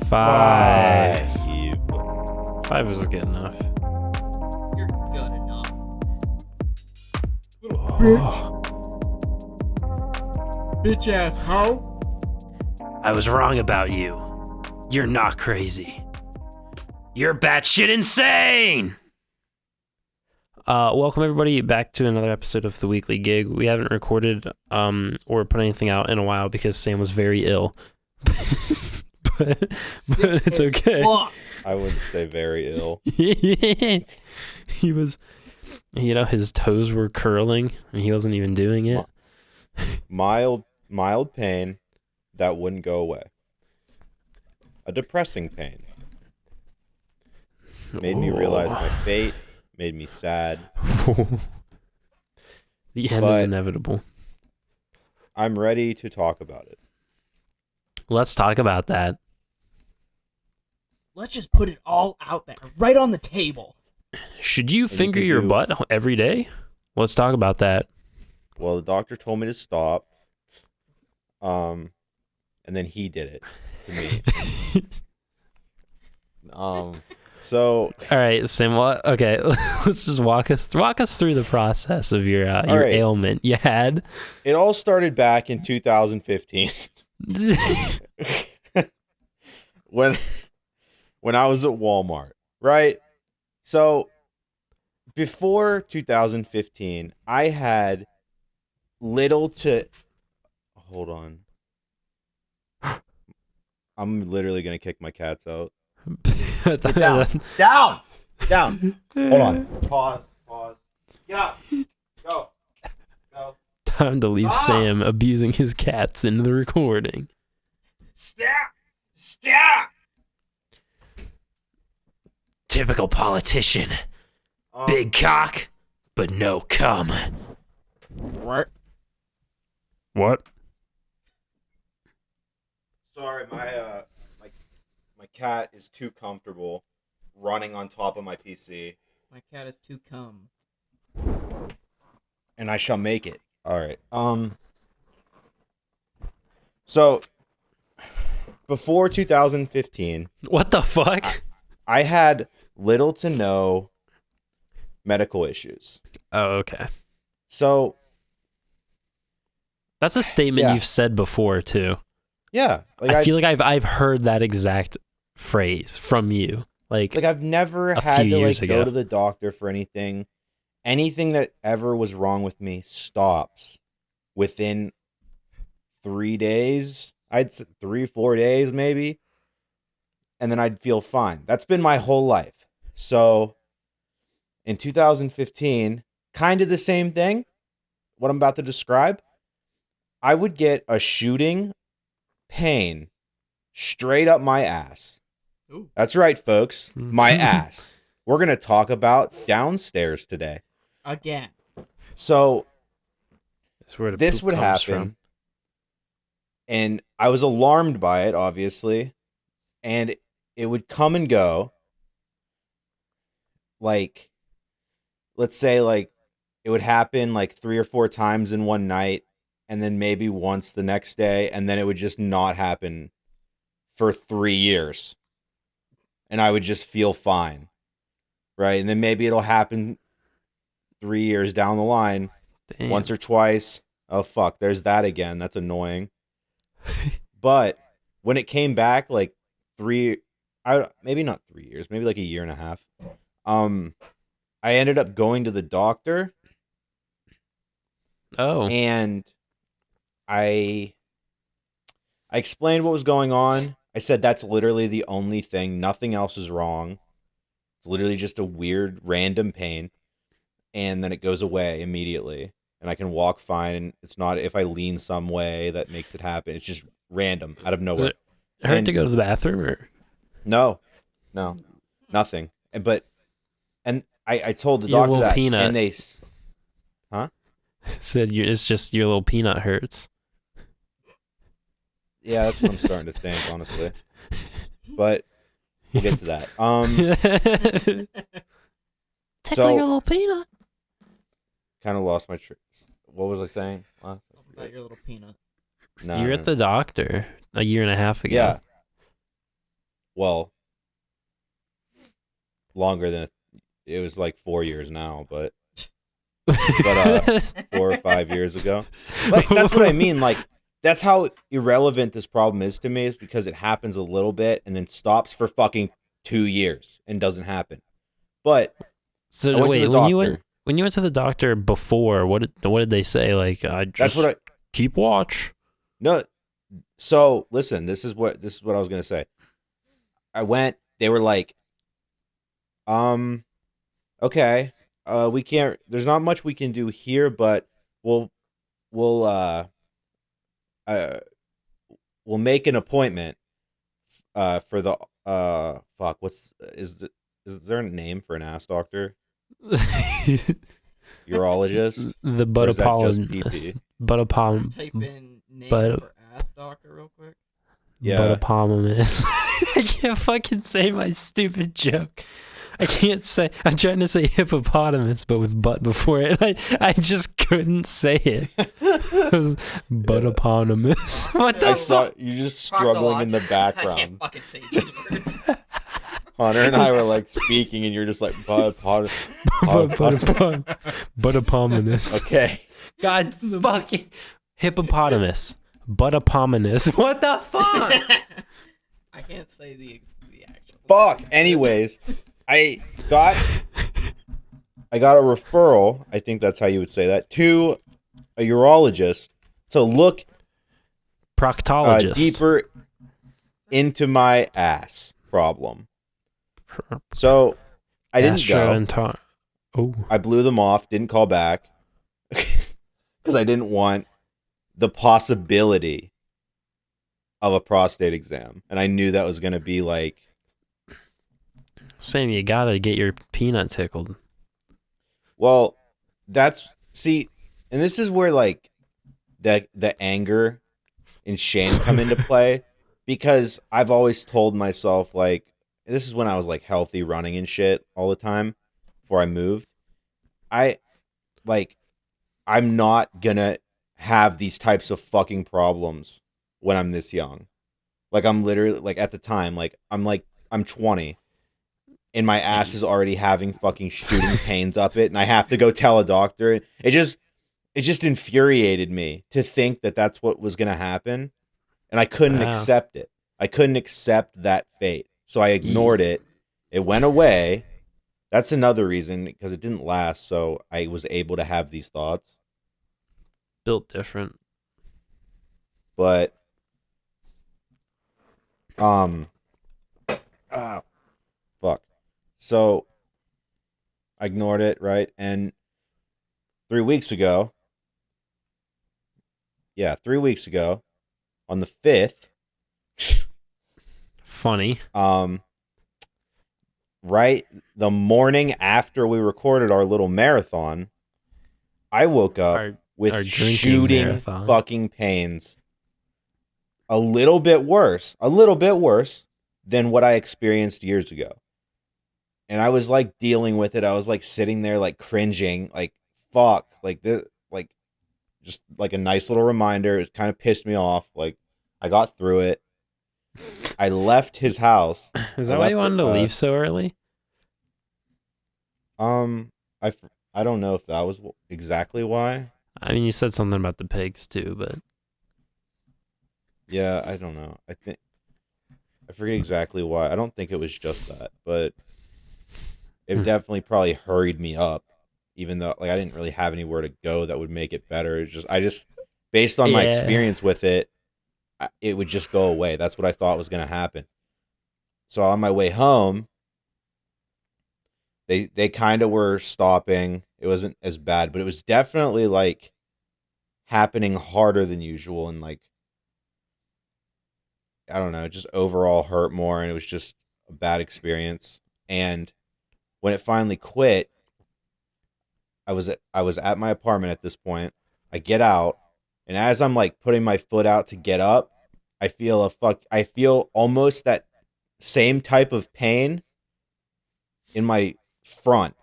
5. 5 is good enough. You're good enough. Little bitch. Bitch ass hoe. I was wrong about you. You're not crazy. You're batshit insane! Welcome everybody back to another episode of The Weekly Gig. We haven't recorded or put anything out in a while because Sam was very ill. but it's okay. I wouldn't say very ill. He was, his toes were curling and he wasn't even doing it. Mild pain that wouldn't go away. A depressing pain. Made me realize my fate. Made me sad. The end is inevitable. I'm ready to talk about it. Let's talk about that. Let's just put it all out there, right on the table. Should you finger your butt every day? Let's talk about that. Well, the doctor told me to stop. And then he did it to me. So all right, Sam. Okay, let's just walk us through the process of your ailment. You had it all started back in 2015 when I was at Walmart, right? So before 2015, I had little to hold on. I'm literally gonna kick my cats out. Get down. Hold on. Pause. Get up. Go. Time to leave Sam abusing his cats into the recording. Stop. Typical politician. Big cock, but no cum. What? Sorry, my cat is too comfortable running on top of my PC. My cat is too cum. And I shall make it. All right. So before 2015, What the fuck? I had little to no medical issues. Oh, okay. So That's a statement Yeah. you've said before too. yeah, I feel like I've heard that exact phrase from you. Like I've never a had few to years go ago. to the doctor for anything. Anything that ever was wrong with me stops within 3 days. I'd say 3-4 days maybe. And then I'd feel fine. That's been my whole life. So in 2015, kind of the same thing, what I'm about to describe. I would get a shooting pain straight up my ass. Ooh. That's right, folks. My ass. We're going to talk about downstairs today. Again. So That's where the this poop would comes happen. from. And I was alarmed by it, obviously. And it would come and go. Like, let's say, like, it would happen like 3 or 4 times in one night. And then maybe once the next day. And then it would just not happen for 3 years. And I would just feel fine. Right? And then maybe it'll happen 3 years down the line. Damn. Once or twice. Oh, fuck. There's that again. That's annoying. But when it came back, like maybe not 3 years, maybe like a year and a half. I ended up going to the doctor. Oh. And I explained what was going on. I said that's literally the only thing. Nothing else is wrong. It's literally just a weird, random pain. And then it goes away immediately. And I can walk fine. And it's not if I lean some way that makes it happen. It's just random, out of Does nowhere. it hurt And- to go to the bathroom or? No, nothing. And I told the Your doctor little that. peanut. And they... Said it's just your little peanut hurts. Yeah, that's what I'm starting to think, honestly. But we'll get to that. Tickle So- your little peanut. Kind of lost my tricks. What was I saying? About your little peanut. No, You're at the doctor a year and a half ago. Yeah. well, longer than it was like 4 years now, but 4 or 5 years ago. Like that's what I mean. Like that's how irrelevant this problem is to me, is because it happens a little bit and then stops for fucking 2 years and doesn't happen. But So I went to wait, the when you went to the doctor before, what did they say? Like, I just that's what I keep watch. no. So listen, this is what I was gonna say. I went. They were like, okay, we can't. There's not much we can do here, but we'll we'll uh, uh we'll make an appointment for the fuck. Is there a name for an ass doctor? Urologist? The Or is that just butapologist. PP? Butapom. Type in name but- for ass doctor real quick. Yeah. Butapologist. I can't fucking say my stupid joke. I can't say. I'm trying to say hippopotamus, but with butt before it. I just couldn't say it. It was butapologist. What the I saw fuck? you just struggling in the I can't background. fucking say just words. Hunter and I were like speaking, and you're just like, Butapologist. okay. God fucking hippopotamus. Butapologist. What the fuck? I can't say the actual. Fuck. Anyways, I got a referral. I think that's how you would say that, to a urologist to look Proctologist. deeper into my ass problem. So I didn't go. Oh. I blew them off. Didn't call back because I didn't want the possibility of a prostate exam, and I knew that was going to be like. Sam, you gotta get your peanut tickled. Well, see, and this is where like the anger and shame come into play, because I've always told myself, like, this is when I was like healthy, running and shit all the time before I moved. I'm not gonna have these types of fucking problems when I'm this young. Like, I'm literally, like, at the time, I'm 20. And my ass is already having fucking shooting pains up it, and I have to go tell a doctor. It just infuriated me to think that that's what was gonna happen, and I couldn't Wow. accept it. I couldn't accept that fate, so I ignored it. It went away. That's another reason, because it didn't last, so I was able to have these thoughts. Built different. But fuck. So I ignored it, right? And 3 weeks ago, on the 5th, Funny. right, the morning after we recorded our little marathon, I woke up Our with drinking shooting marathon. fucking pains. A little bit worse than what I experienced years ago. And I was like dealing with it. I was like sitting there like cringing, like fuck, like this, like just like a nice little reminder. It kind of pissed me off. Like I got through it. I left his house. Is I that why you left wanted it, to leave so early? I don't know if that was exactly why. I mean, you said something about the pigs too, but Yeah, I don't know. I forget exactly why. I don't think it was just that, but it definitely probably hurried me up, even though like I didn't really have anywhere to go that would make it better. I just based on my Yeah. experience with it, it would just go away. That's what I thought was going to happen. So on my way home, they kind of were stopping. It wasn't as bad, but it was definitely like happening harder than usual, and like I don't know, it just overall hurt more, and it was just a bad experience. And when it finally quit, I was at my apartment at this point. I get out, and as I'm like putting my foot out to get up, I feel almost that same type of pain in my front,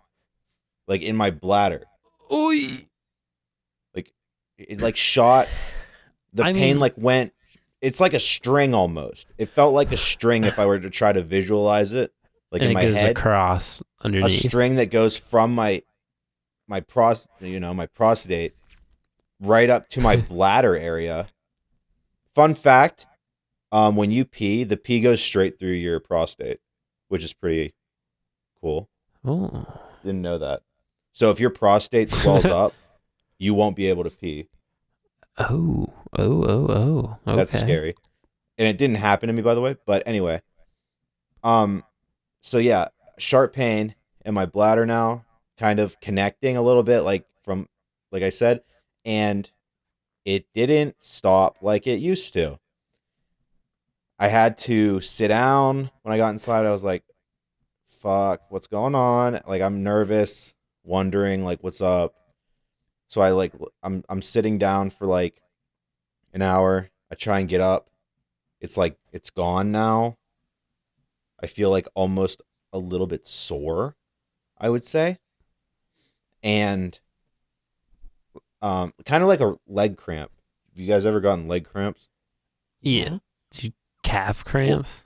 like in my bladder. Oy. Like it like shot. The I pain mean- like went it's like a string almost. It felt like a string if I were to try to visualize it, like and in it my goes head. across A underneath. string that goes from my prostate right up to my bladder area. Fun fact, when you pee, the pee goes straight through your prostate, which is pretty cool. Oh. Didn't know that. So if your prostate swells up, you won't be able to pee. Oh. Okay. That's scary. And it didn't happen to me, by the way. But anyway. So yeah, sharp pain in my bladder now, kind of connecting a little bit, like I said, and it didn't stop like it used to. I had to sit down when I got inside. I was like, fuck, what's going on? Like, I'm nervous, wondering like what's up. So I'm sitting down for like an hour. I try and get up. It's like it's gone now. I feel like almost a little bit sore, I would say. And kind of like a leg cramp. Have you guys ever gotten leg cramps? Yeah. Calf cramps?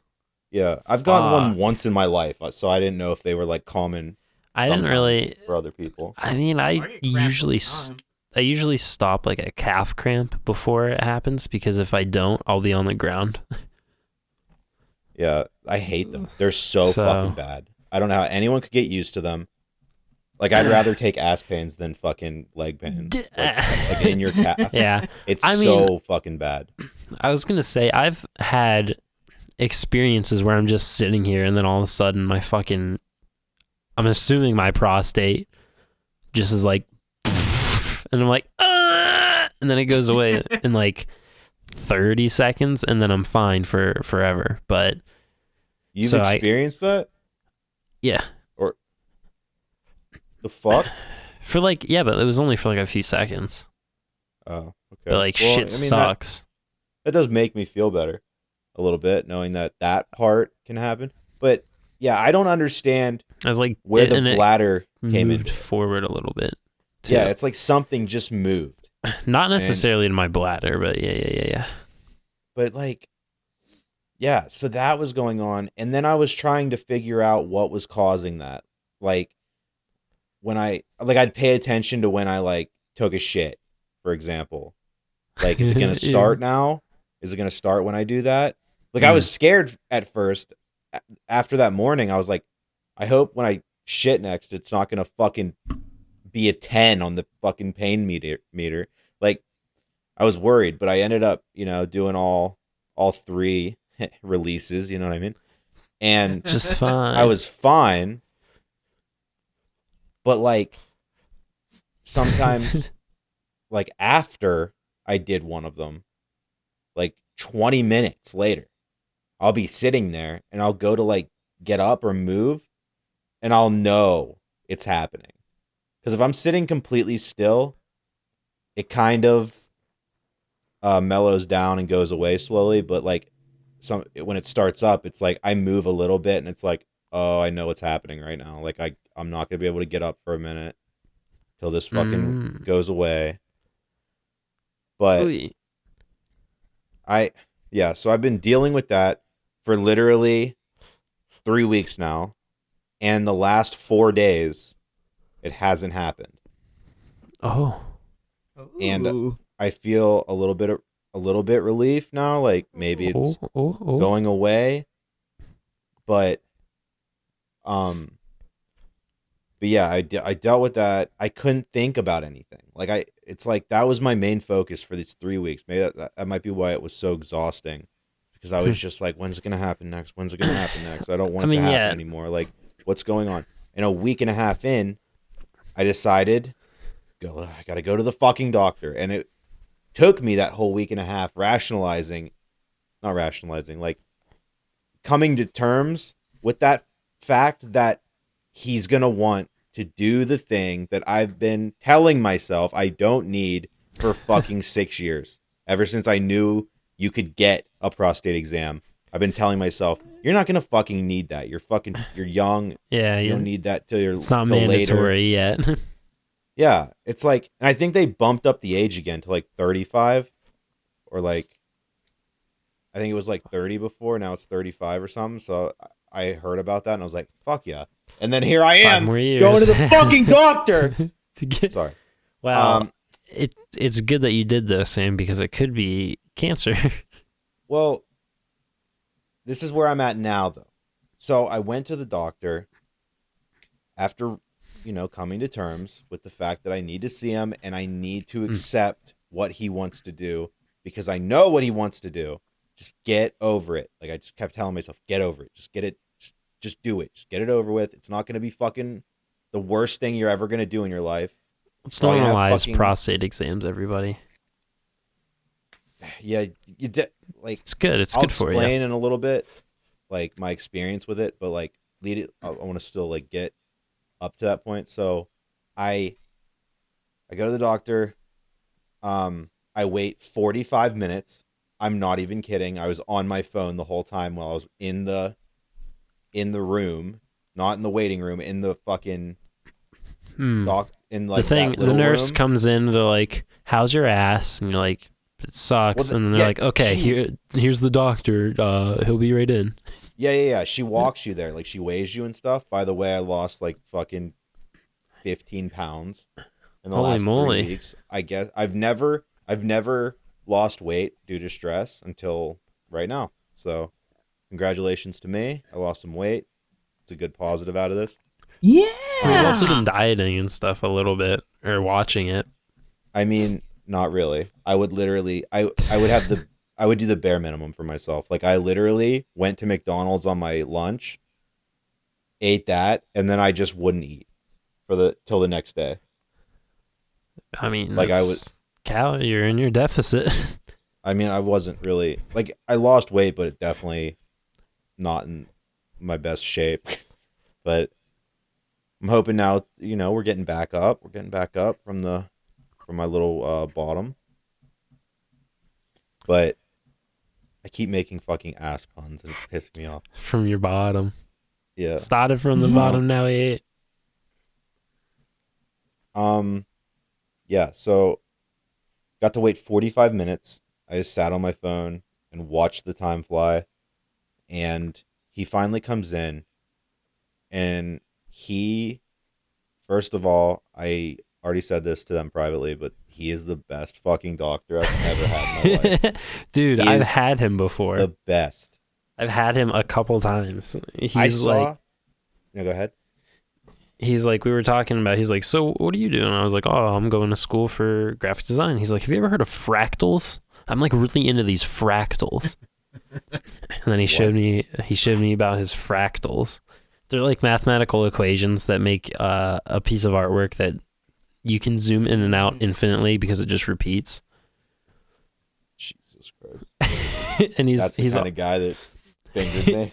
Yeah, I've gotten one Fuck. once in my life, so I didn't know if they were like common I didn't really. for other people. I mean, I get cramps all usually the time. I usually stop like a calf cramp before it happens because if I don't, I'll be on the ground. Yeah, I hate them. They're so fucking bad. I don't know how anyone could get used to them. Like, I'd rather take ass pains than fucking leg pains. Like in your calf. Yeah. It's I mean- so fucking bad. I was going to say, I've had experiences where I'm just sitting here and then all of a sudden I'm assuming my prostate just is like, and I'm like, ah! And then it goes away in like 30 seconds and then I'm fine for forever. But You've So experienced that? yeah, The fuck? but it was only for like a few seconds. Oh, okay. But like Well, shit I mean, sucks. That does make me feel better a little bit, knowing that part can happen. But yeah, I don't understand I was like, where the and it bladder came moved in. forward a little bit. Too. Yeah, it's like something just moved. Not necessarily in my bladder, but yeah. But like, yeah, so that was going on. And then I was trying to figure out what was causing that. Like, I'd pay attention to when I like took a shit, for example. Like, is it going to Yeah. start now? Is it going to start when I do that? Like, I was scared at first. After that morning, I was like, I hope when I shit next, it's not going to fucking be a 10 on the fucking pain meter. Like, I was worried, but I ended up, doing all three releases, you know what I mean? And Just fine. I was fine. But like sometimes like after I did one of them, like 20 minutes later, I'll be sitting there and I'll go to like get up or move and I'll know it's happening. Because if I'm sitting completely still, it kind of mellows down and goes away slowly. But like when it starts up, it's like I move a little bit and it's like, oh, I know what's happening right now. Like I'm not gonna be able to get up for a minute till this fucking goes away. But Ooh. so I've been dealing with that for literally 3 weeks now, and the last 4 days, it hasn't happened. Oh. And Ooh. I feel a little bit relief now, like maybe it's Oh. going away. But yeah, I dealt with that. I couldn't think about anything. Like it's like that was my main focus for these 3 weeks. Maybe that might be why it was so exhausting, because I was just like, when's it gonna happen next? When's it gonna happen next? I don't want it to happen anymore. Like, what's going on? And a week and a half in, I decided, I gotta go to the fucking doctor. And it took me that whole week and a half like coming to terms with that fact that he's going to want to do the thing that I've been telling myself I don't need for fucking 6 years. Ever since I knew you could get a prostate exam, I've been telling myself, you're not going to fucking need that. You're young. Yeah, You don't need that it's not till mandatory later. yet. Yeah, it's like, and I think they bumped up the age again to like 35 or like, I think it was like 30 before. Now it's 35 or something. So I heard about that and I was like, fuck yeah. And then here I 5 am more years. going to the fucking doctor. To get... Sorry. Well, it's good that you did though, Sam, because it could be cancer. Well, this is where I'm at now, though. So I went to the doctor after, coming to terms with the fact that I need to see him and I need to accept what he wants to do because I know what he wants to do. Just get over it. Like I just kept telling myself, get over it. Just get it. Just do it. Just get it over with. It's not going to be fucking the worst thing you're ever going to do in your life. Let's normalize prostate exams, everybody. Yeah, it's good. It's I'll good for you. I'll explain in a little bit, like my experience with it, but like lead it. I want to still like get up to that point. So, I go to the doctor. I wait 45 minutes. I'm not even kidding. I was on my phone the whole time while I was in the room, not in the waiting room, in the fucking doc. In like the nurse room. comes in. They're like, "How's your ass?" And you're like, "It sucks." And then they're like, "Okay, here's the doctor. He'll be right in." Yeah. She walks you there, like she weighs you and stuff. By the way, I lost like fucking 15 pounds in the last 3 weeks. I guess I've never lost weight due to stress until right now. So, congratulations to me. I lost some weight. It's a good positive out of this. Yeah. We've also been dieting and stuff a little bit, or watching it. I mean, not really. I would literally, I would do the bare minimum for myself. Like I literally went to McDonald's on my lunch, ate that, and then I just wouldn't eat till the next day. I mean, like you're in your deficit. I mean, I wasn't really like I lost weight, but it definitely not in my best shape. But I'm hoping now, we're getting back up. We're getting back up from my little bottom. But I keep making fucking ass puns and it's pissing me off. From your bottom. Yeah. Started from the bottom, now he ate. Yeah, so got to wait 45 minutes. I just sat on my phone and watched the time fly. And he finally comes in. And first of all, I already said this to them privately, but he is the best fucking doctor I've ever had in my life. Dude, I've had him before. The best. I've had him a couple times. No, go ahead. He's like, we were talking about, he's like, so what are you doing? I was like, oh, I'm going to school for graphic design. He's like, have you ever heard of fractals? I'm like really into these fractals. And then he showed me about his fractals. They're like mathematical equations that make a piece of artwork that you can zoom in and out infinitely because it just repeats. Jesus Christ. And that's the kind of guy that fingered me.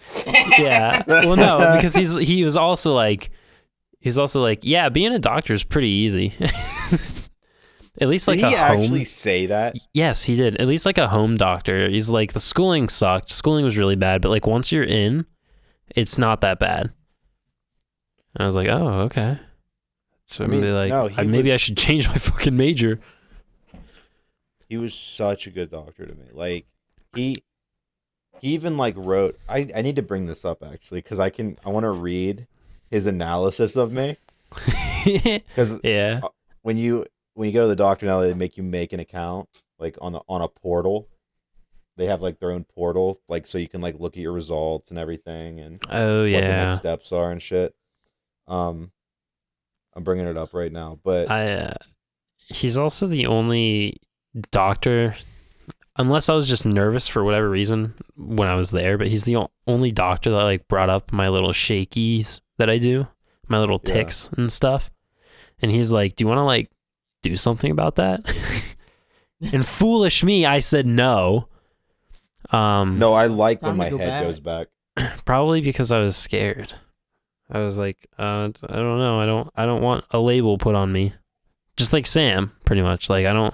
Yeah. Well, no, because he was also like, yeah, being a doctor is pretty easy. At least like did he a home. Actually say that? Yes, he did. At least like a home doctor. He's like, the schooling sucked. Schooling was really bad, but like once you're in, it's not that bad. And I was like, oh, okay. So maybe I should change my fucking major. He was such a good doctor to me. Like he even like wrote. I need to bring this up actually because I want to read his analysis of me. Because yeah, when you go to the doctor now, they make you make an account like on a portal. They have like their own portal, like so you can like look at your results and everything and what the next steps are and shit. I'm bringing it up right now, but he's also the only doctor, unless I was just nervous for whatever reason when I was there, but he's the only doctor that like brought up my little shakies that I do, my little tics and stuff. And he's like, do you want to like do something about that? And foolish me, I said no. No, I like when my head goes back. Probably because I was scared. I was like, I don't know. I don't want a label put on me. Just like Sam, pretty much. Like I'm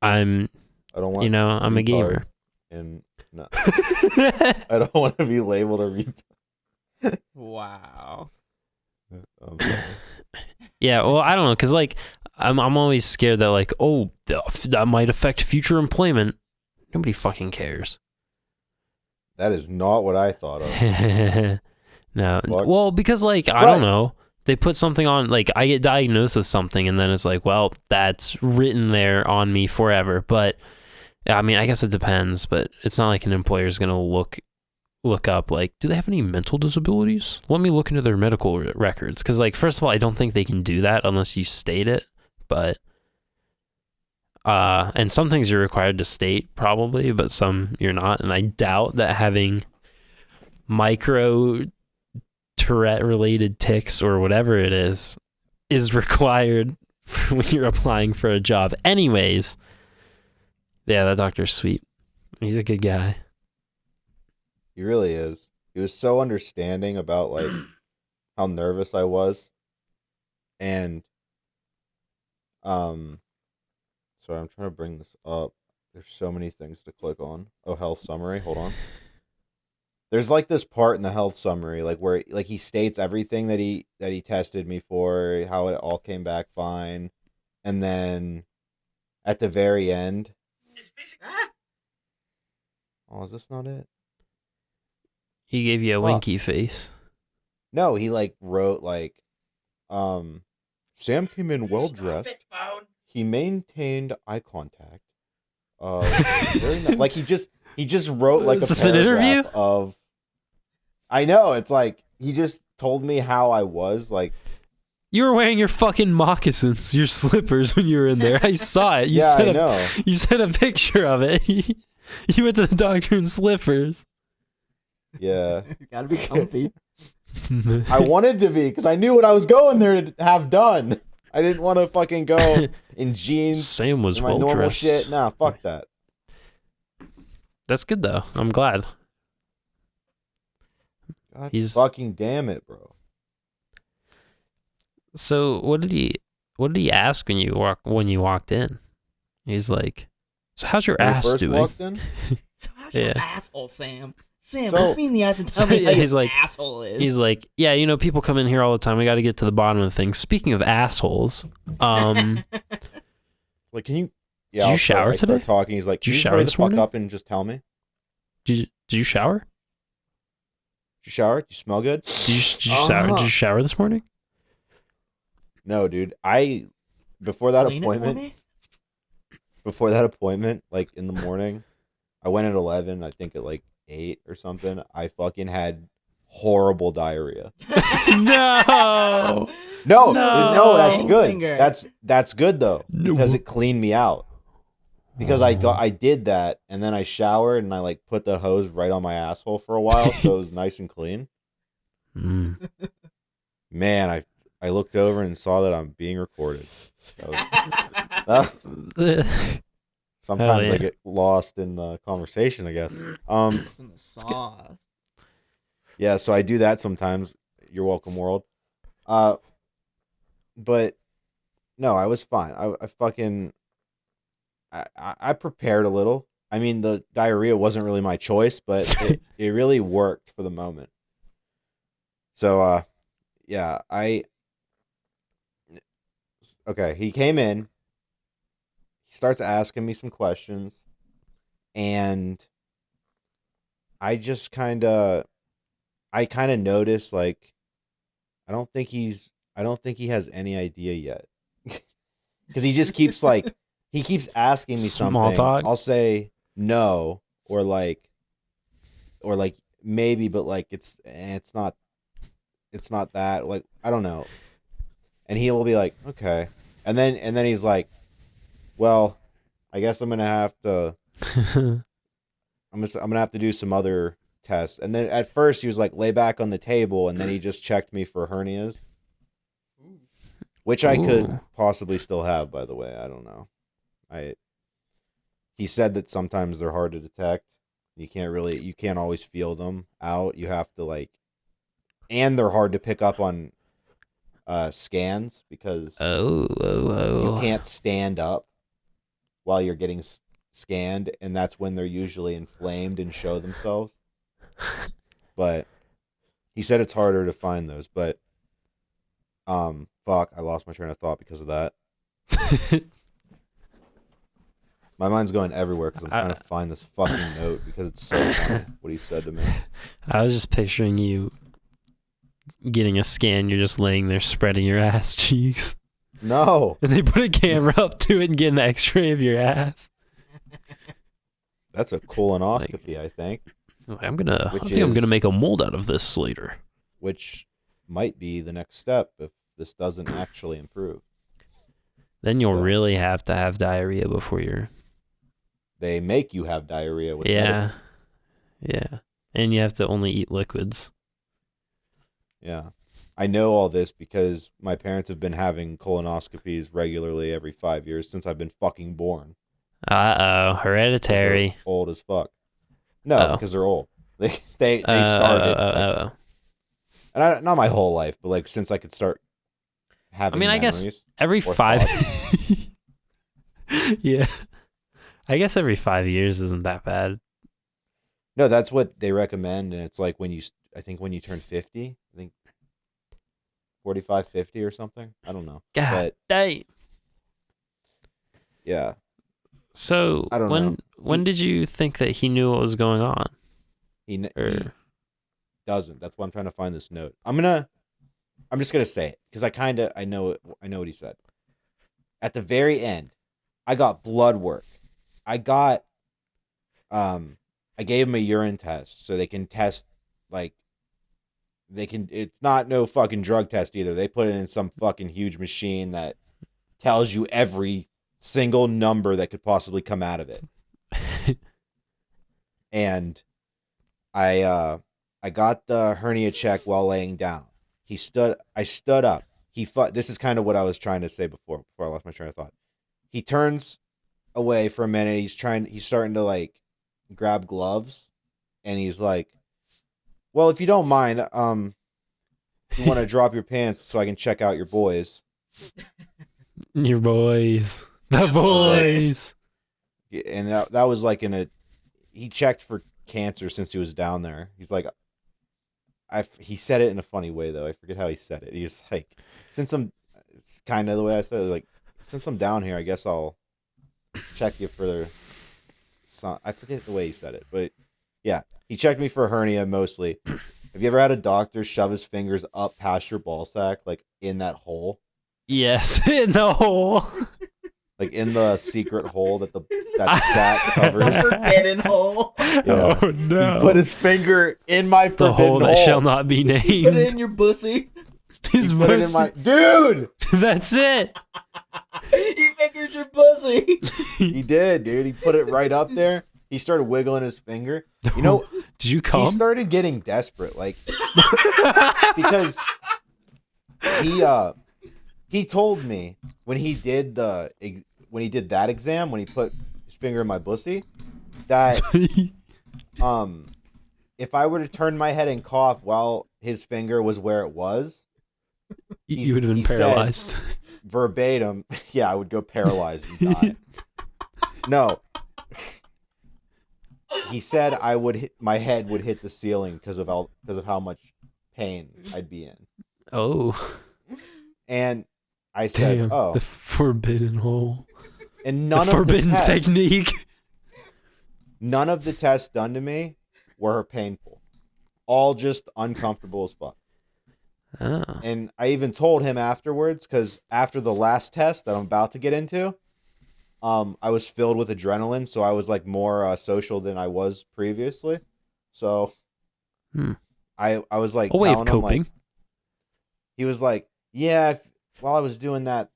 a gamer. And no. I don't want to be labeled a retard. Wow. Yeah, well, I don't know, because like I'm always scared that like, oh, that might affect future employment. Nobody fucking cares. That is not what I thought of. No. Fuck. Well, because like I don't know. They put something on, like I get diagnosed with something and then it's like, well, that's written there on me forever. But I mean, I guess it depends, but it's not like an employer's going to look up like, do they have any mental disabilities? Let me look into their medical records. Cause like, first of all, I don't think they can do that unless you state it, but and some things you're required to state probably, but some you're not. And I doubt that having micro Tourette related tics or whatever it is required when you're applying for a job. Anyways, yeah, that doctor's sweet. He's a good guy. He really is. He was so understanding about like how nervous I was. And sorry, I'm trying to bring this up. There's so many things to click on. Oh, health summary. Hold on. There's like this part in the health summary, like where like he states everything that he tested me for, how it all came back fine, and then at the very end. Oh, is this not it? He gave you a winky face. No, he like wrote like, Sam came in well dressed. He maintained eye contact. Like he just wrote like Is a this an interview? paragraph of. I know, it's like he just told me how I was like. You were wearing your fucking moccasins, your slippers when you were in there. I saw it. You sent a picture of it. You went to the doctor in slippers. Yeah. Gotta be comfy. I wanted to be because I knew what I was going there to have done. I didn't want to fucking go in jeans. Sam was my well normal dressed. shit. Nah, fuck that. That's good though. I'm glad. God He's fucking damn it, bro. So what did he ask when you walked in? He's like, so how's your When I ass first doing? walked in, So how's your Yeah. asshole, Sam? Sam, So- look me in the eyes and tell me how He's your like- asshole is. He's like, yeah, you know, people come in here all the time. We got to get to the bottom of things. Speaking of assholes, like, can you? Did Yeah, you I'll shower start, I start today? talking. He's like, Did you "Can shower hurry this the fuck morning? up and just tell me? did you shower? Did you shower? Do you smell good? Did you shower? Did you shower this morning? No, dude. Before that Clean it for appointment, me? like in the morning, I went at 11. I think at like 8 or something. I fucking had horrible diarrhea. No. No, No. that's good. Finger. That's good though because No. it cleaned me out. Because I did that and then I showered and I like put the hose right on my asshole for a while so it was nice and clean. Mm. Man, I looked over and saw that I'm being recorded. Sometimes yeah. I get lost in the conversation, I guess. In the sauce. Yeah, so I do that sometimes. You're welcome, world. But no, I was fine. I prepared a little. I mean, the diarrhea wasn't really my choice, but it really worked for the moment. So, yeah, okay, he came in. He starts asking me some questions, and I kind of noticed like I don't think he has any idea yet. Cuz he just keeps like he keeps asking me Small something. talk. I'll say no or like maybe, but like it's not that, like I don't know. And he will be like, "Okay." And then he's like, "Well, I guess I'm going to have to I'm gonna have to do some other tests." And then at first he was like, "Lay back on the table," and then he just checked me for hernias, which I could Ooh. possibly still have. By the way, I don't know. He said that sometimes they're hard to detect. You can't always feel them out. You have to and they're hard to pick up on scans because you can't stand up while you're getting scanned, and that's when they're usually inflamed and show themselves. But he said it's harder to find those, but fuck, I lost my train of thought because of that. My mind's going everywhere because I'm trying to find this fucking note because it's so funny what he said to me. I was just picturing you getting a scan. You're just laying there spreading your ass cheeks. No. And they put a camera up to it and get an x-ray of your ass. That's a colonoscopy, I think. I'm gonna make a mold out of this later. Which might be the next step if this doesn't actually improve. Then you'll really have to have diarrhea before you're... They make you have diarrhea with Yeah. medicine. Yeah. And you have to only eat liquids. Yeah. I know all this because my parents have been having colonoscopies regularly every 5 years since I've been fucking born. Uh-oh. Hereditary. They're old as fuck. No, because they're old. They started. And not my whole life, but like since I could start having I memories. guess every 5... Yeah. I guess every 5 years isn't that bad. No, that's what they recommend, and it's like when you turn 50, I think 45, 50 or something. I don't know. God but, dang. Yeah. So I don't know. When did you think that he knew what was going on? He doesn't. That's why I'm trying to find this note. I'm just gonna say it because I know what he said. At the very end, I got blood work. I gave him a urine test so they can test it's not no fucking drug test either. They put it in some fucking huge machine that tells you every single number that could possibly come out of it. And I got the hernia check while laying down. I stood up. This is kind of what I was trying to say before I lost my train of thought. He turns away for a minute. He's starting to like grab gloves, and he's like, "Well, if you don't mind, you want to drop your pants so I can check out your boys." Your boys. The boys. And that was like he checked for cancer since he was down there. He's like, he said it in a funny way though. I forget how he said it. He's like, it's kind of the way I said it, like, since I'm down here, I guess I'll check you for I forget the way he said it, but yeah, he checked me for a hernia mostly. Have you ever had a doctor shove his fingers up past your ball sack, like in that hole? Yes, in the hole. Like in the secret hole that sack covers. Forbidden hole. Yeah. Oh no! He put his finger in my forbidden the hole that shall not be named. Put it in your pussy. His put it in my dude. That's it. He fingers your pussy. He did, dude. He put it right up there. He started wiggling his finger. You know, did you come? He started getting desperate, like because he told me when he did that exam, when he put his finger in my pussy, that if I were to turn my head and cough while his finger was where it was, you would have been paralyzed. Verbatim, yeah, I would go paralyzed and die. No. He said my head would hit the ceiling because of how much pain I'd be in. Oh. And I said, damn, "Oh, the forbidden hole." And the forbidden technique. None of the tests done to me were painful. All just uncomfortable as fuck. Oh. And I even told him afterwards, because after the last test that I'm about to get into, I was filled with adrenaline, so I was like more social than I was previously. So I was like, a way of coping. Like, he was like, yeah, while I was doing that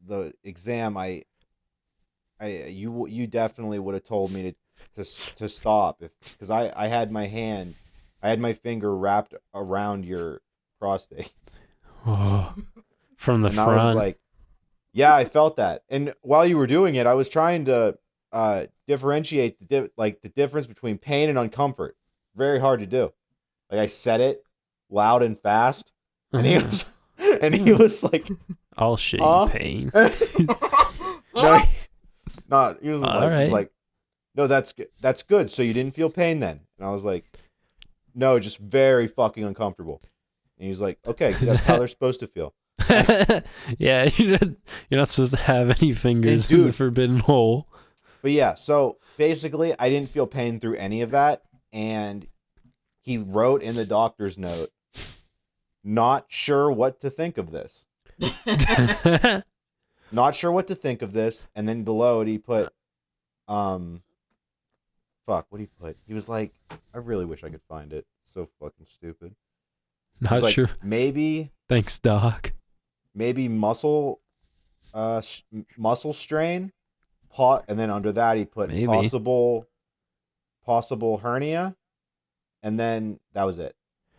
the exam, you definitely would have told me to stop because I had my finger wrapped around your prostate. Oh, from the front. I was like, yeah, I felt that. And while you were doing it, I was trying to differentiate the difference between pain and uncomfort. Very hard to do. Like I said it loud and fast, and he was like, "I'll show you pain." No, he was like, "No, that's good. So you didn't feel pain then?" And I was like, "No, just very fucking uncomfortable." And he was like, "Okay, that's how they're supposed to feel." Yeah, you're not supposed to have any fingers in the forbidden hole. But yeah, so basically, I didn't feel pain through any of that, and he wrote in the doctor's note, "Not sure what to think of this. Not sure what to think of this." And then below it, he put, fuck, what he put? He was like, I really wish I could find it. So fucking stupid. Not like, sure. Maybe Thanks, Doc. muscle strain. And then under that he put Maybe. possible hernia, and then that was it.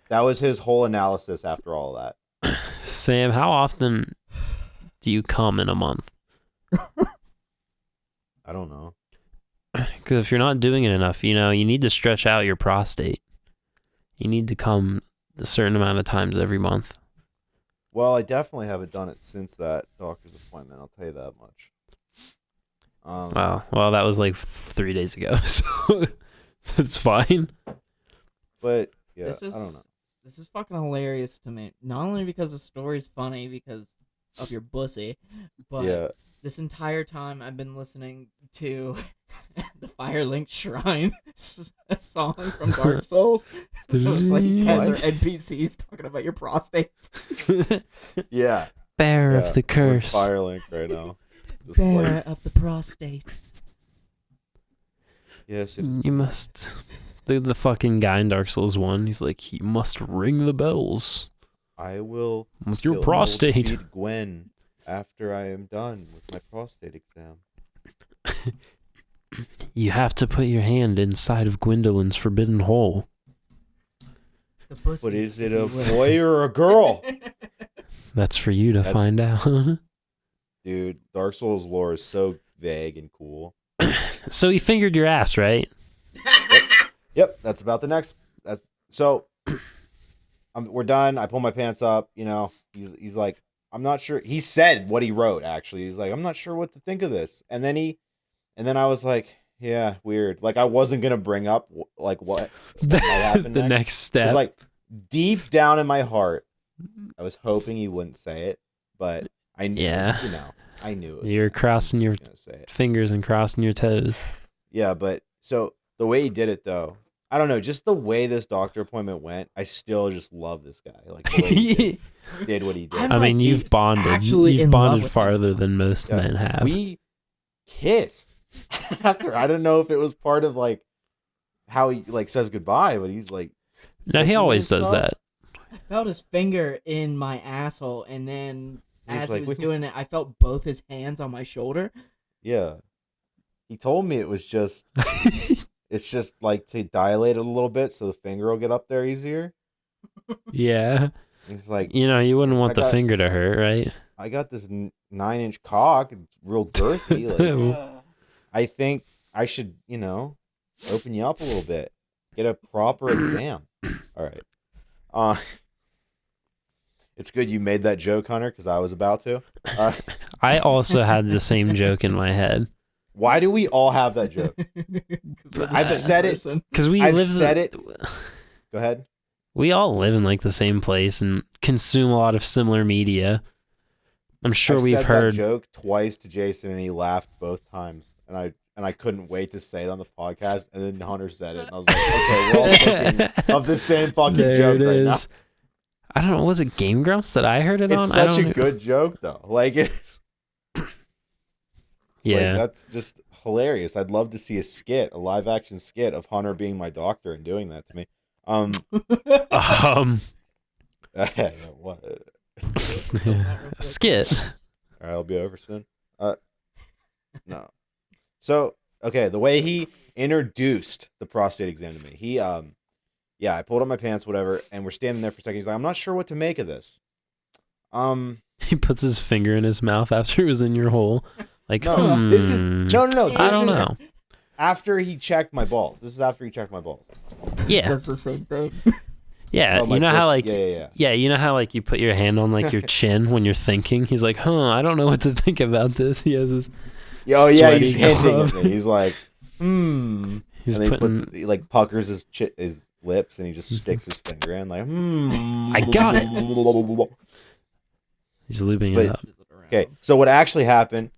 That was his whole analysis after all of that. Sam, how often do you come in a month? I don't know. Because if you're not doing it enough, you need to stretch out your prostate. You need to come a certain amount of times every month. Well, I definitely haven't done it since that doctor's appointment. I'll tell you that much. Well, that was like 3 days ago, so it's fine. But yeah, This is I don't know. This is fucking hilarious to me. Not only because the story's funny because of your pussy, but Yeah, this entire time I've been listening to the Firelink Shrine song from Dark Souls. So it's like you guys are NPCs talking about your prostates. yeah. Bear Yeah, of the we're curse. Firelink right now. Just Bear like, of the prostate. yes, You must. The fucking guy in Dark Souls 1, he's like, you must ring the bells I will with your kill prostate. old Gwen after I am done with my prostate exam. You have to put your hand inside of Gwendolyn's forbidden hole. The pussy, But is it if a you will. boy or a girl? That's for you to That's- find out. Dude, Dark Souls lore is so vague and cool. So he fingered your ass, right? Yep, that's about the next. That's so. We're done. I pull my pants up. He's like, I'm not sure. He said what he wrote. Actually, he's like, I'm not sure what to think of this. And then I was like, yeah, weird. Like I wasn't gonna bring up like what might happen The next. next step. It's like deep down in my heart, I was hoping he wouldn't say it, but I knew. Yeah. I knew it was You're crossing your gonna say it. fingers and crossing your toes. Yeah, but so the way he did it though, I don't know, just the way this doctor appointment went, I still just love this guy. Like the way he did what he did. I'm I mean, like, you've bonded. actually in You've love bonded with him farther now. than most Yeah, men have. We kissed after. I don't know if it was part of like how he like says goodbye, but he's like, No, he kissing always and does stuff? that. I felt his finger in my asshole, and then He's as like, he was "We- doing it, I felt both his hands on my shoulder. yeah. He told me it was just, it's just like to dilate it a little bit so the finger will get up there easier. Yeah. He's like, You wouldn't want I the got- finger to hurt, right? I got this 9-inch cock. It's real girthy. Like, I think I should, open you up a little bit. Get a proper exam. All right. It's good you made that joke, Hunter, because I was about to. I also had the same joke in my head. Why do we all have that joke? I've said it. Because we I've live said it. Go ahead. We all live in like the same place and consume a lot of similar media. I'm sure I've we've said heard that joke twice to Jason, and he laughed both times. And I couldn't wait to say it on the podcast. And then Hunter said it, and I was like, okay, we're all thinking of the same fucking there joke it right now. is. I don't know. Was it Game Grumps that I heard it on? It's I such don't a know. good joke, though. Like it's Yeah. like, that's just hilarious. I'd love to see a live action skit of Hunter being my doctor and doing that to me. What? A skit. All right, I'll be over soon. No. So, okay, the way he introduced the prostate exam to me, I pulled up my pants, whatever, and we're standing there for a second. He's like, I'm not sure what to make of this. He puts his finger in his mouth after he was in your hole. Like, No, this is no. This I don't is know. After he checked my balls. This is after he checked my balls. Yeah, Does the same thing. yeah. Oh, my You know how pussy. like yeah. you know how like you put your hand on like your chin when you're thinking. He's like, I don't know what to think about this. He has his Oh yeah, he's sweaty hinting glove. at me. He's like, He's and then putting. he like puckers his lips and he just sticks his finger in like, I got it. He's looping it But- up. Okay, so what actually happened?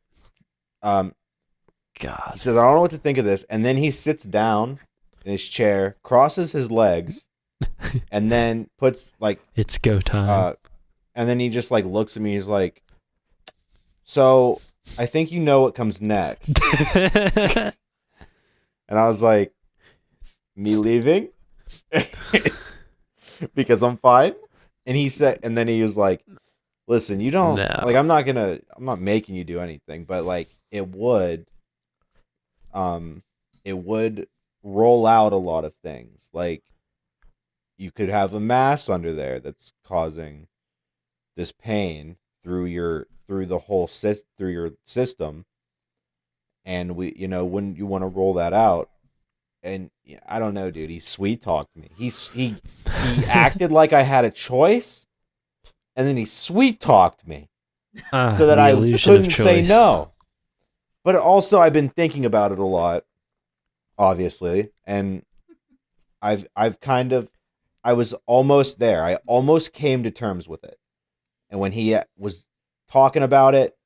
God. He says, I don't know what to think of this. And then he sits down in his chair, crosses his legs, and then puts like, It's go time. and then he just like looks at me. He's like, so I think you know what comes next. And I was like, me leaving? Because I'm fine. And he said, and then he was like, listen, you don't, No. like, I'm not making you do anything, but like, it would roll out a lot of things. Like, you could have a mass under there that's causing this pain through your system, and when you want to roll that out, and I don't know, dude, he sweet talked me. He acted like I had a choice, and then he sweet talked me so that I couldn't say no. But also, I've been thinking about it a lot, obviously, and I was almost there. I almost came to terms with it. And when he was talking about it,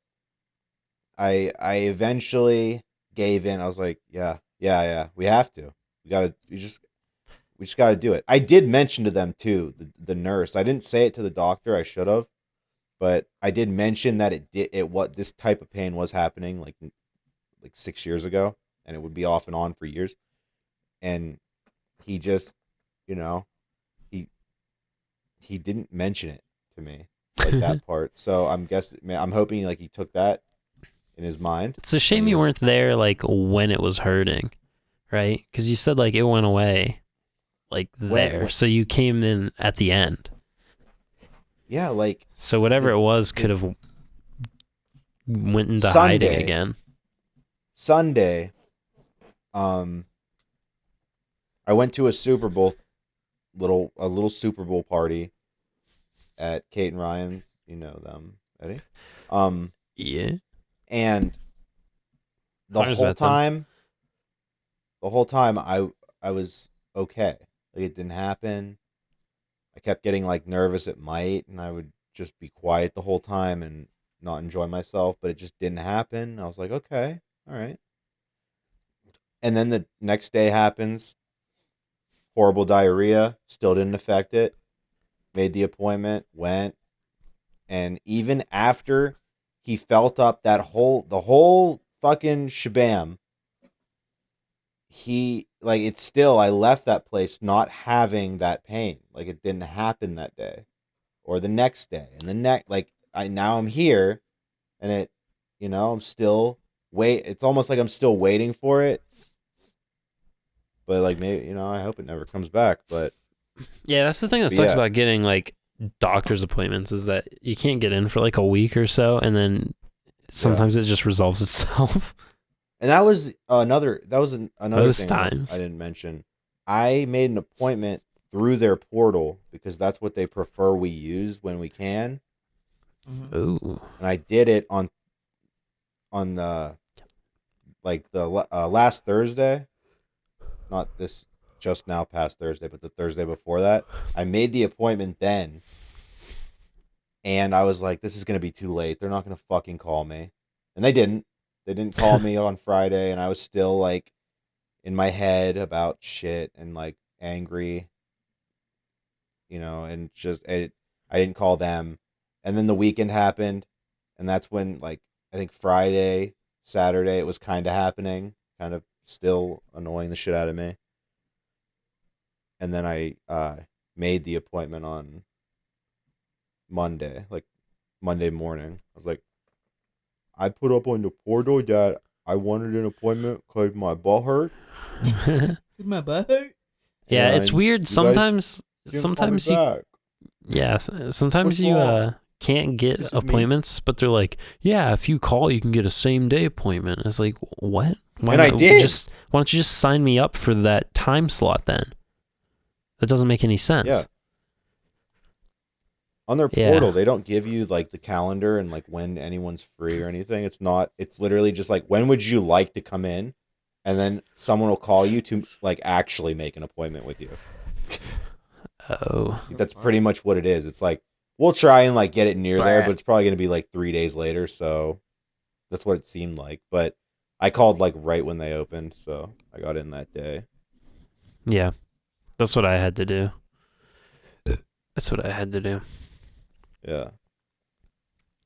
I eventually gave in. I was like, yeah, we have to. We just got to do it. I did mention to them too, the nurse. I didn't say it to the doctor. I should have, but I did mention that what this type of pain was happening like 6 years ago, and it would be off and on for years. And he just, he didn't mention it to me, like that part. So I'm hoping like he took that in his mind. It's a shame you weren't there like when it was hurting, right? Because you said like it went away like there, so you came in at the end. Yeah, like so whatever it was could have went into hiding again. Sunday, I went to a Super Bowl little Super Bowl party at Kate and Ryan's. You know them, Eddie. Yeah. And the whole time I was okay. Like, it didn't happen. I kept getting like nervous it might, and I would just be quiet the whole time and not enjoy myself, but it just didn't happen. I was like, okay, all right. And then the next day happens. Horrible diarrhea, still didn't affect it. Made the appointment, went, and even after he felt up the whole fucking shabam, it's still, I left that place not having that pain. Like, it didn't happen that day or the next day. And now I'm here, and I'm still it's almost like I'm still waiting for it. But like, maybe, I hope it never comes back. But yeah, that's the thing that sucks about getting like doctor's appointments, is that you can't get in for like a week or so, and then sometimes it just resolves itself. And that was another Most thing times I didn't mention. I made an appointment through their portal because that's what they prefer we use when we can. Ooh. And I did it on the last Thursday. Not this just now past Thursday, but the Thursday before that. I made the appointment then, and I was like, this is going to be too late. They're not going to fucking call me. And they didn't. They didn't call me on Friday, and I was still like in my head about shit and like angry, and just I didn't call them. And then the weekend happened, and that's when, like, I think Friday, Saturday, it was kind of happening, kind of still annoying the shit out of me. And then I made the appointment on Monday, like Monday morning. I was like, I put up on the portal that I wanted an appointment because my butt hurt. My butt hurt? Yeah, it's weird. Sometimes you can't get appointments, but they're like, yeah, if you call, you can get a same day appointment. It's like, what? Why I did. Why don't you just sign me up for that time slot then? That doesn't make any sense. Yeah. On their portal, they don't give you like the calendar and like when anyone's free or anything. It's literally just like, when would you like to come in? And then someone will call you to like actually make an appointment with you. Oh. That's pretty much what it is. It's like, we'll try and like get it near there, but it's probably going to be like 3 days later. So that's what it seemed like. But I called like right when they opened, so I got in that day. Yeah, that's what I had to do. That's what I had to do. Yeah.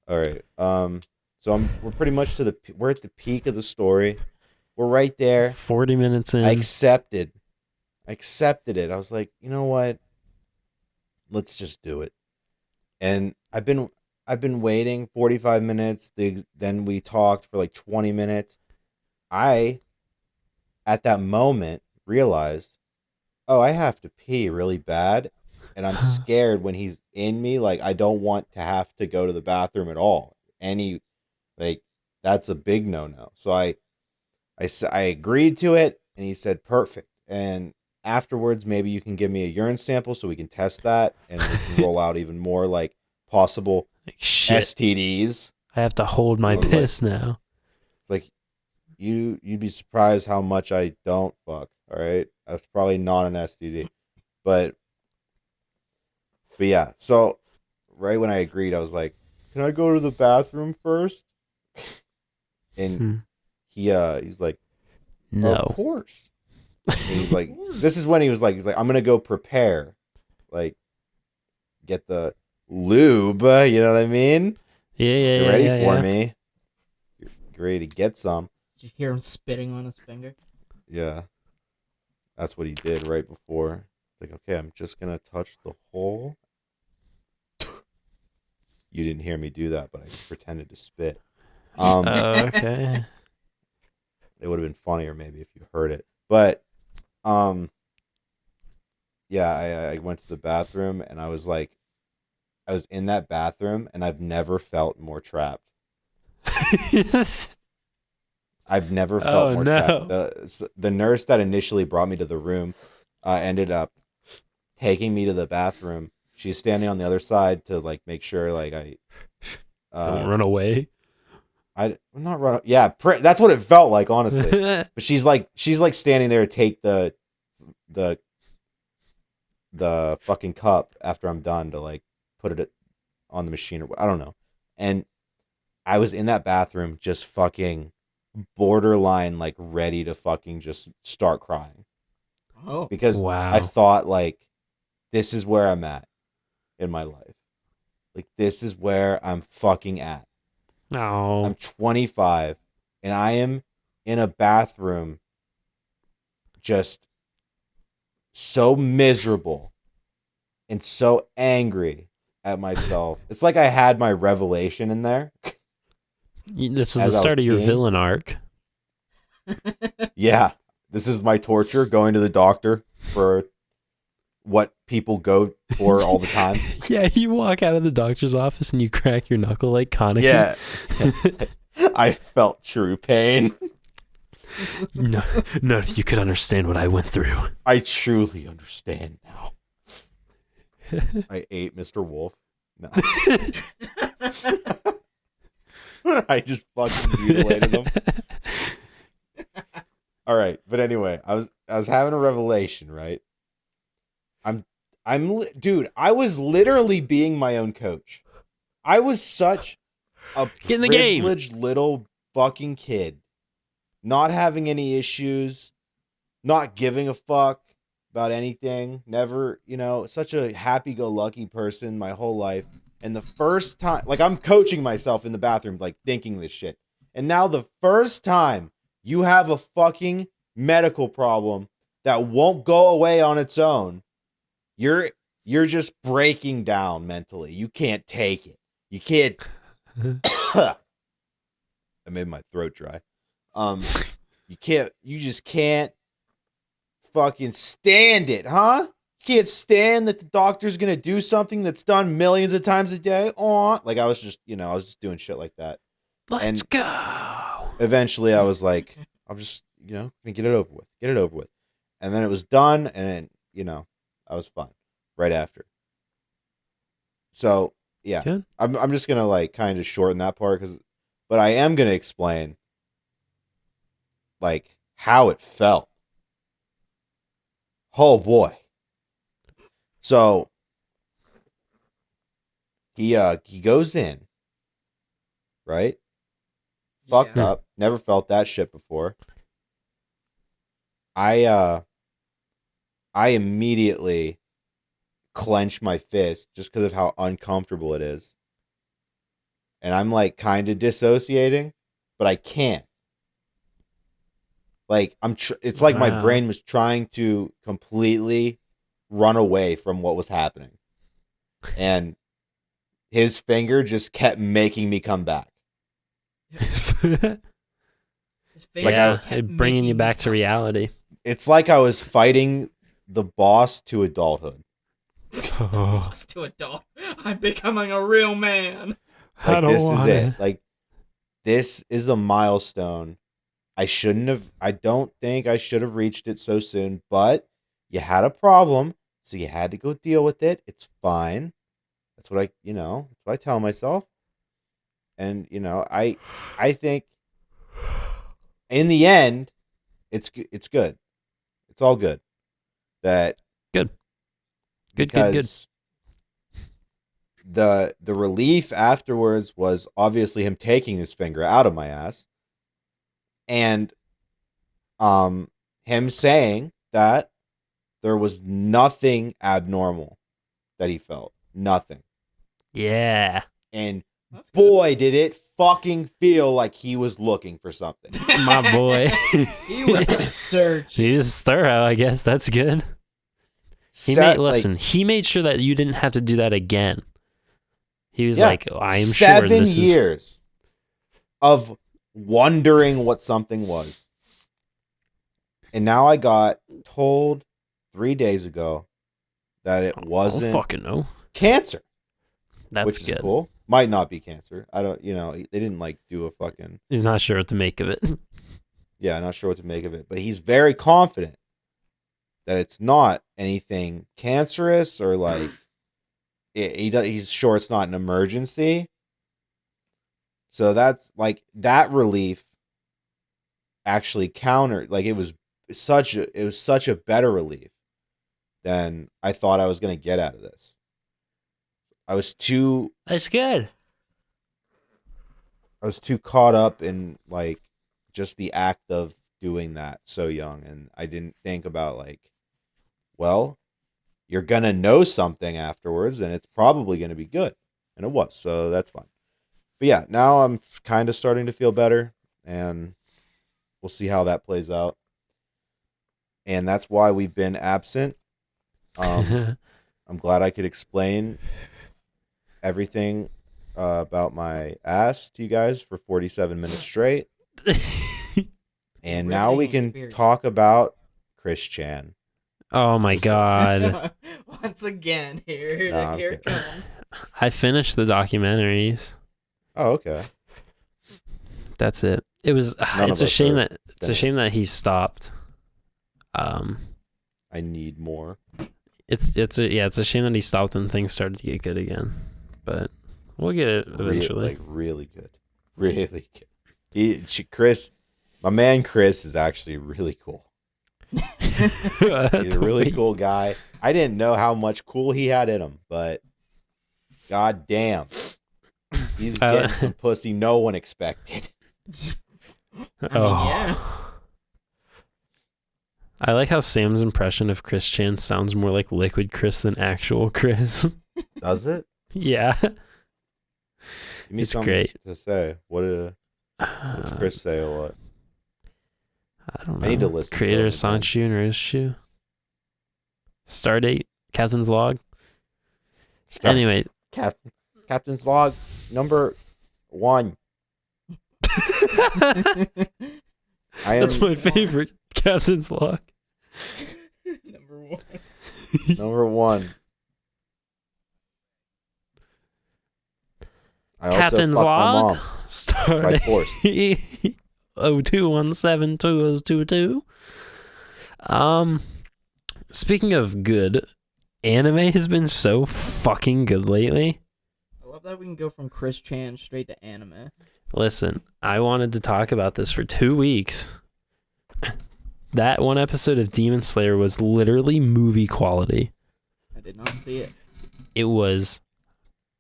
All right. So we're pretty much we're at the peak of the story. We're right there. 40 minutes in. I accepted it. I was like, you know what? Let's just do it. And I've been waiting 45 minutes. Then we talked for like 20 minutes. I, at that moment, realized, oh, I have to pee really bad. And I'm scared when he's in me. Like, I don't want to have to go to the bathroom at all. That's a big no-no. So I agreed to it, and he said, perfect. And afterwards, maybe you can give me a urine sample so we can test that, and we can roll out even more, like, possible Like, shit. STDs. I have to hold my piss now. It's like, you'd be surprised how much I don't fuck, all right? That's probably not an STD. But yeah, so right when I agreed, I was like, can I go to the bathroom first? And he's like, no. of course. And he's like, this is when he's like, I'm gonna go prepare, like, get the lube. You know what I mean? Yeah. Get ready for me. You're ready to get some. Did you hear him spitting on his finger? Yeah, that's what he did right before. It's like, okay, I'm just gonna touch the hole. You didn't hear me do that, but I pretended to spit. Okay. It would have been funnier maybe if you heard it. But yeah, I went to the bathroom, and I was in that bathroom, and I've never felt more trapped. I've never felt more trapped. The nurse that initially brought me to the room ended up taking me to the bathroom. She's standing on the other side to like make sure like I don't run away. I'm not running. Yeah, that's what it felt like, honestly. But she's like standing there to take the fucking cup after I'm done to like put it on the machine or I don't know. And I was in that bathroom just fucking borderline like ready to fucking just start crying. Oh, because wow. I thought like this is where I'm at in my life. Like this is where I'm fucking at. No. I'm 25 and I am in a bathroom just so miserable and so angry at myself. It's like I had my revelation in there. This is the start of your villain arc. Yeah. This is my torture, going to the doctor for what people go for all the time. Yeah, you walk out of the doctor's office and you crack your knuckle like Kaneki. Yeah. I felt true pain. No, if you could understand what I went through. I truly understand now. I ate Mr. Wolf. No. I just fucking mutilated him. All right, but anyway, I was having a revelation, right? Dude, I was literally being my own coach. I was such a Get in the game. privileged little fucking kid, not having any issues, not giving a fuck about anything, never, such a happy-go-lucky person my whole life. And the first time, like I'm coaching myself in the bathroom, like thinking this shit. And now the first time you have a fucking medical problem that won't go away on its own, you're just breaking down mentally. You can't take it. You can't. I made my throat dry. You just can't fucking stand it, huh? You can't stand that the doctor's gonna do something that's done millions of times a day. Like I was just doing shit like that. Let's go. Eventually I was like, I'm just, gonna get it over with. And then it was done, and I was fine right after. So yeah, Good. I'm just gonna like kind of shorten that part but I am gonna explain like how it felt. Oh boy. So he goes in, right? Fucked Yeah. up. Never felt that shit before. I immediately clench my fist just because of how uncomfortable it is. And I'm like kind of dissociating, but I can't. Like it's like my Wow. brain was trying to completely run away from what was happening. And his finger just kept making me come back. His Like yeah, fingers kept bringing making you me back to come reality. It's like I was fighting the boss to adulthood. Oh, Lost to adult. I'm becoming a real man. I Like don't this is want it. it. Like this is a milestone. I don't think I should have reached it so soon, but you had a problem, so you had to go deal with it. It's fine. That's what that's what I tell myself. And, I think in the end, it's good. It's all good. That Good. Good. because the relief afterwards was obviously him taking his finger out of my ass, and him saying that there was nothing abnormal that he felt, nothing. Yeah. And That's good. boy, did it fucking feel like he was looking for something. My boy. He was searching. He was thorough, I guess. That's good. He made sure that you didn't have to do that again. He was like, I am sure 7 this is years of wondering what something was. And now I got told 3 days ago that it I don't wasn't fucking know. cancer, That's which good. is cool. Might not be cancer. I don't, they didn't like do a fucking, He's not sure what to make of it. yeah, not sure what to make of it, but he's very confident that it's not anything cancerous or like, he's sure it's not an emergency. So that's like that relief actually countered, like it was such a better relief than I thought I was going to get out of this. That's good. I was too caught up in like just the act of doing that so young, and I didn't think about like, well, you're going to know something afterwards and it's probably going to be good. And it was. So that's fine. But yeah, now I'm kind of starting to feel better, and we'll see how that plays out. And that's why we've been absent. I'm glad I could explain everything about my ass to you guys for 47 minutes straight. And now we Riveting can experience. talk about Chris Chan. Oh my god. Once again, here No, it okay. comes. I finished the documentaries. Oh, okay. That's it. It was None it's of a us shame are that he stopped. I need more. It's a shame that he stopped when things started to get good again. But we'll get it eventually. Really good. Really good. Chris, my man Chris is actually really cool. He's a really cool guy. I didn't know how much cool he had in him, but god damn. He's getting some pussy no one expected. I mean, yeah. I like how Sam's impression of Chris Chan sounds more like Liquid Chris than actual Chris. Does it? Yeah. Give me It's something great. to say. What's Chris say a lot? I don't know. I need to listen to Creator it of Sonic again. Shoe and Rose Shoe. Stardate. Captain's Log. Anyway. Captain's Log number 1. That's my favorite. Captain's Log. Number 1. Number 1. I also Captain's fucked my Log. mom by Stardate. force. 02172022. Speaking of good, anime has been so fucking good lately. I love that we can go from Chris Chan straight to anime. Listen, I wanted to talk about this for 2 weeks. That one episode of Demon Slayer was literally movie quality. I did not see it. It was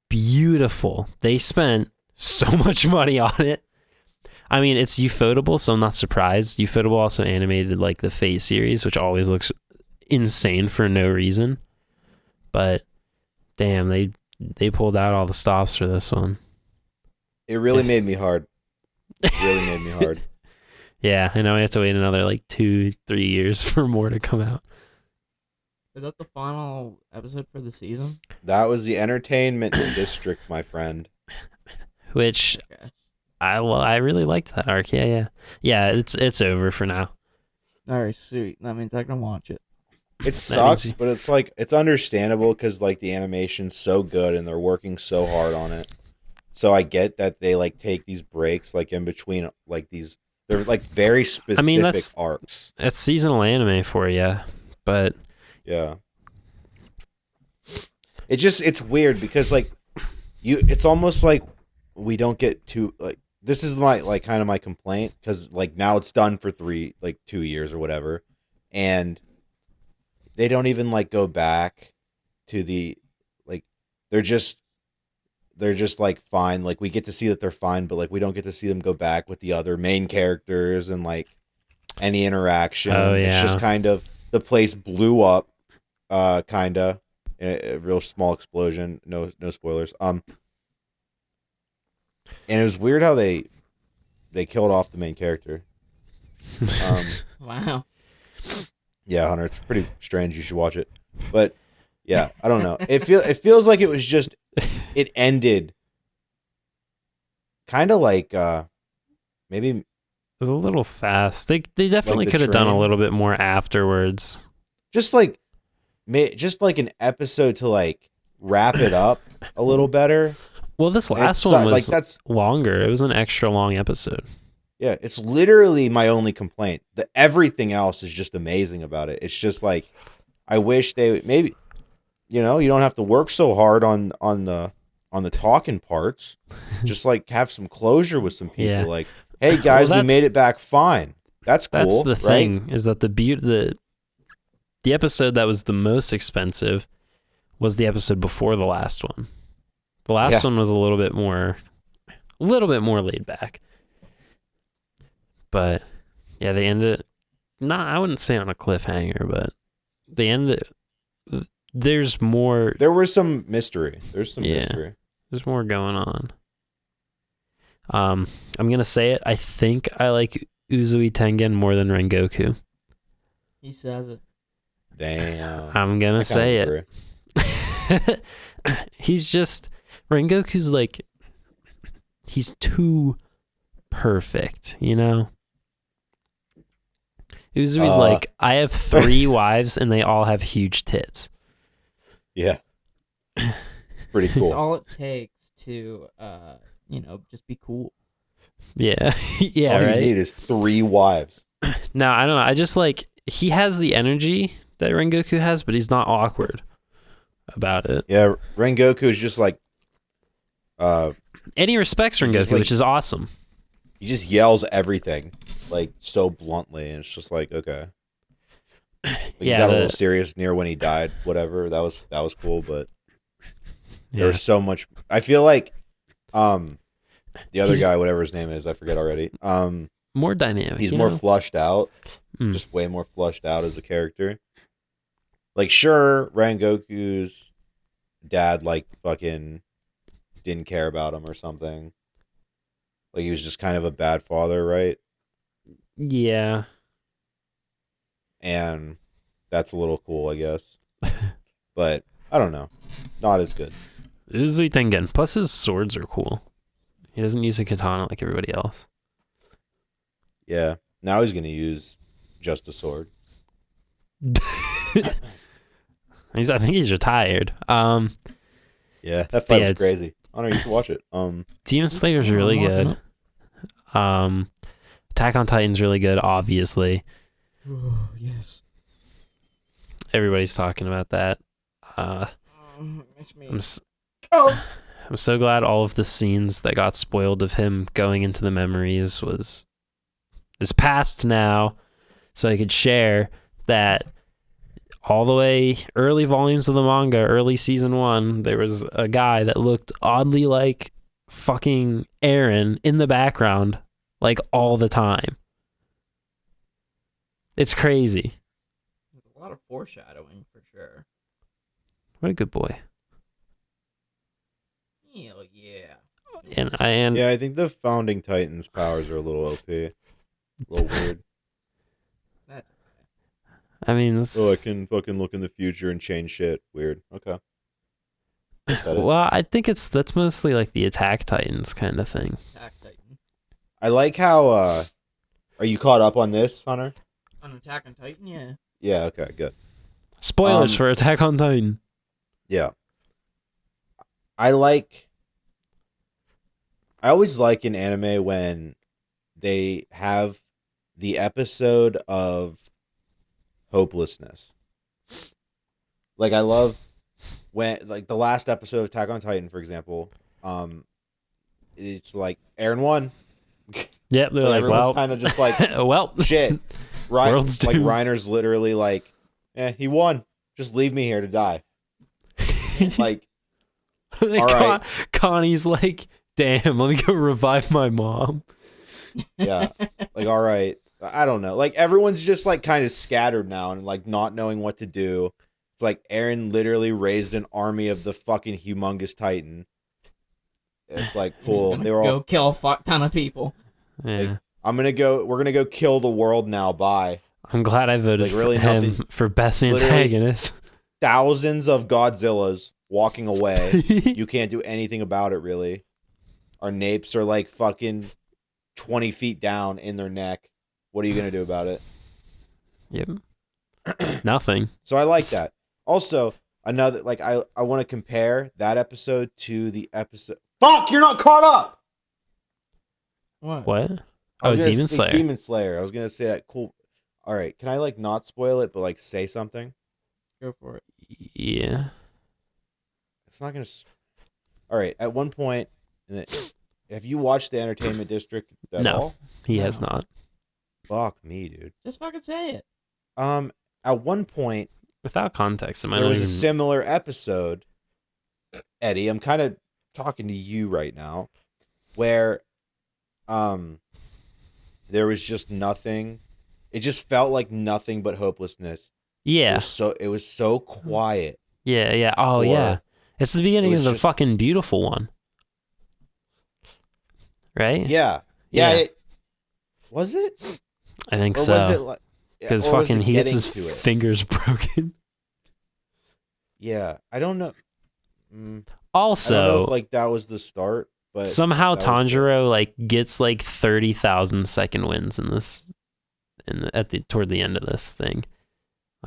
beautiful. They spent so much money on it. I mean, it's Ufotable, so I'm not surprised. Ufotable also animated like the Fate series, which always looks insane for no reason. But damn, they pulled out all the stops for this one. It really made me hard. It really made me hard. Yeah, I know we have to wait another like 2-3 years for more to come out. Is that the final episode for the season? That was the entertainment district, my friend. Which Okay. I really liked that arc. Yeah. It's over for now. All right, sweet. That means I can watch it. It sucks, means- but it's like it's understandable because like the animation's so good and they're working so hard on it. So I get that they like take these breaks like in between like these. They're like very specific arcs. That's seasonal anime for you, but Yeah. It's weird because like it's almost like we don't get to like this is my like kind of my complaint because like now it's done for 2 years or whatever, and they don't even like go back to the like they're just like fine, like we get to see that they're fine, but like we don't get to see them go back with the other main characters and like any interaction. Oh, yeah. It's just kind of the place blew up, kind of a real small explosion. No spoilers. And it was weird how they killed off the main character. Wow. Yeah, Hunter, it's pretty strange. You should watch it. But yeah, I don't know. It feels like it was just it ended kind of like maybe it was a little fast. They definitely Like the could have done a train? little bit more afterwards. just like an episode to like wrap it up a little better. Well, this last It's, one like was that's longer. It was an extra long episode. yeah, it's literally my only complaint. Everything else is just amazing about it. It's just like I wish they maybe you don't have to work so hard on the talking parts. Just like have some closure with some people. Yeah. Like, hey guys, we that's- made it back fine. That's cool. That's the right? thing is that the episode that was the most expensive was the episode before the last one. The last one was a little bit more laid back. But yeah, they ended I wouldn't say on a cliffhanger, but they ended there's more There was some mystery. There's some Yeah. mystery. There's more going on. I'm gonna say it. I think I like Uzui Tengen more than Rengoku. He says it. Damn. I'm gonna I kinda say agree. it. He's just Rengoku's like he's too perfect, Uzui's like I have 3 wives and they all have huge tits. Yeah. Pretty It's cool. all it takes to, just be cool. Yeah, yeah, All right. you need is 3 wives. No, I don't know. I just like he has the energy that Rengoku has, but he's not awkward about it. Yeah, Rengoku is just like And he respects He Rengoku, just, like- which is awesome. he just yells everything like so bluntly, and it's just like okay. Like, he Yeah, got a little serious near when he died. Whatever, that was cool, but there was so much. I feel like the other He's- guy, whatever his name is, I forget already. More dynamic. He's you more know? flushed out, Mm. just way more flushed out as a character. Like, sure, Rengoku's dad like fucking didn't care about him or something. Like he was just kind of a bad father, right? Yeah. And that's a little cool, I guess. But I don't know, not as good. Uzui Tengen. Plus his swords are cool. He doesn't use a katana like everybody else. Yeah, now he's gonna use just a sword. I think he's retired. Yeah, that fight yeah. was crazy. I don't know, you should watch it. Demon Slayer's really I'm watching good. Attack on Titan's really good, obviously. Oh, yes. Everybody's talking about that. It's me. I'm so glad all of the scenes that got spoiled of him going into the memories is past now, so I could share that all the way early volumes of the manga, early season 1, there was a guy that looked oddly like fucking Aaron in the background, like all the time. It's crazy. There's a lot of foreshadowing for sure. What a good boy. Hell yeah. And Yeah, I think the founding Titans' powers are a little OP. A little weird. That's I mean, Oh, I can fucking look in the future and change shit. Weird. Okay. well, I think that's mostly like the Attack Titans kind of thing. Attack Titan. I like how, are you caught up on this, Hunter? On Attack on Titan, yeah. Yeah, okay, good. Spoilers for Attack on Titan. Yeah. I always like in anime when they have the episode of hopelessness. Like, I love when, like, the last episode of Attack on Titan, for example, it's like, Aaron won. Yep, they're like, everyone's well, kind of just like, well, shit. World's Like, doomed. Reiner's literally like, he won. Just leave me here to die. Like, all right. Connie's like, damn, let me go revive my mom. Yeah. Like, all right. I don't know. Like, everyone's just, like, kind of scattered now and, like, not knowing what to do. It's like Aaron literally raised an army of the fucking humongous Titan. It's like, cool. They were all, Go kill a fuck ton of people. Yeah. we're gonna go kill the world now. Bye. I'm glad I voted Like, really for him nothing- for best literally- antagonist. Thousands of Godzillas walking away. You can't do anything about it, really. Our napes are, like, fucking 20 feet down in their neck. What are you gonna do about it? Yep. Nothing. So I like that. Also, another, like, I want to compare that episode to the episode. Fuck, you're not caught up. What? What? I was Oh, gonna Demon say Slayer. Demon Slayer. I was gonna say that. Cool. All right, can I, like, not spoil it, but, like, say something? Go for it. Yeah. It's not gonna. All right. At one point, have you watched the Entertainment District at No. all? He has No. not. Fuck me, dude. Just fucking say it. At one point, Without context, there was a similar episode. Eddie, I'm kind of talking to you right now, where, there was just nothing. It just felt like nothing but hopelessness. Yeah. It was so quiet. Yeah. Oh, Or- yeah. It's the beginning it of was the just- fucking beautiful one. Right? Yeah. Yeah. Was it? I think Or was so. it like? Because or was fucking it he gets getting his to it? fingers broken. Yeah, I don't know. I don't know Also, if, like, that was the start, but somehow that was Tanjiro like gets like 30,000 second wins in this, toward the end of this thing.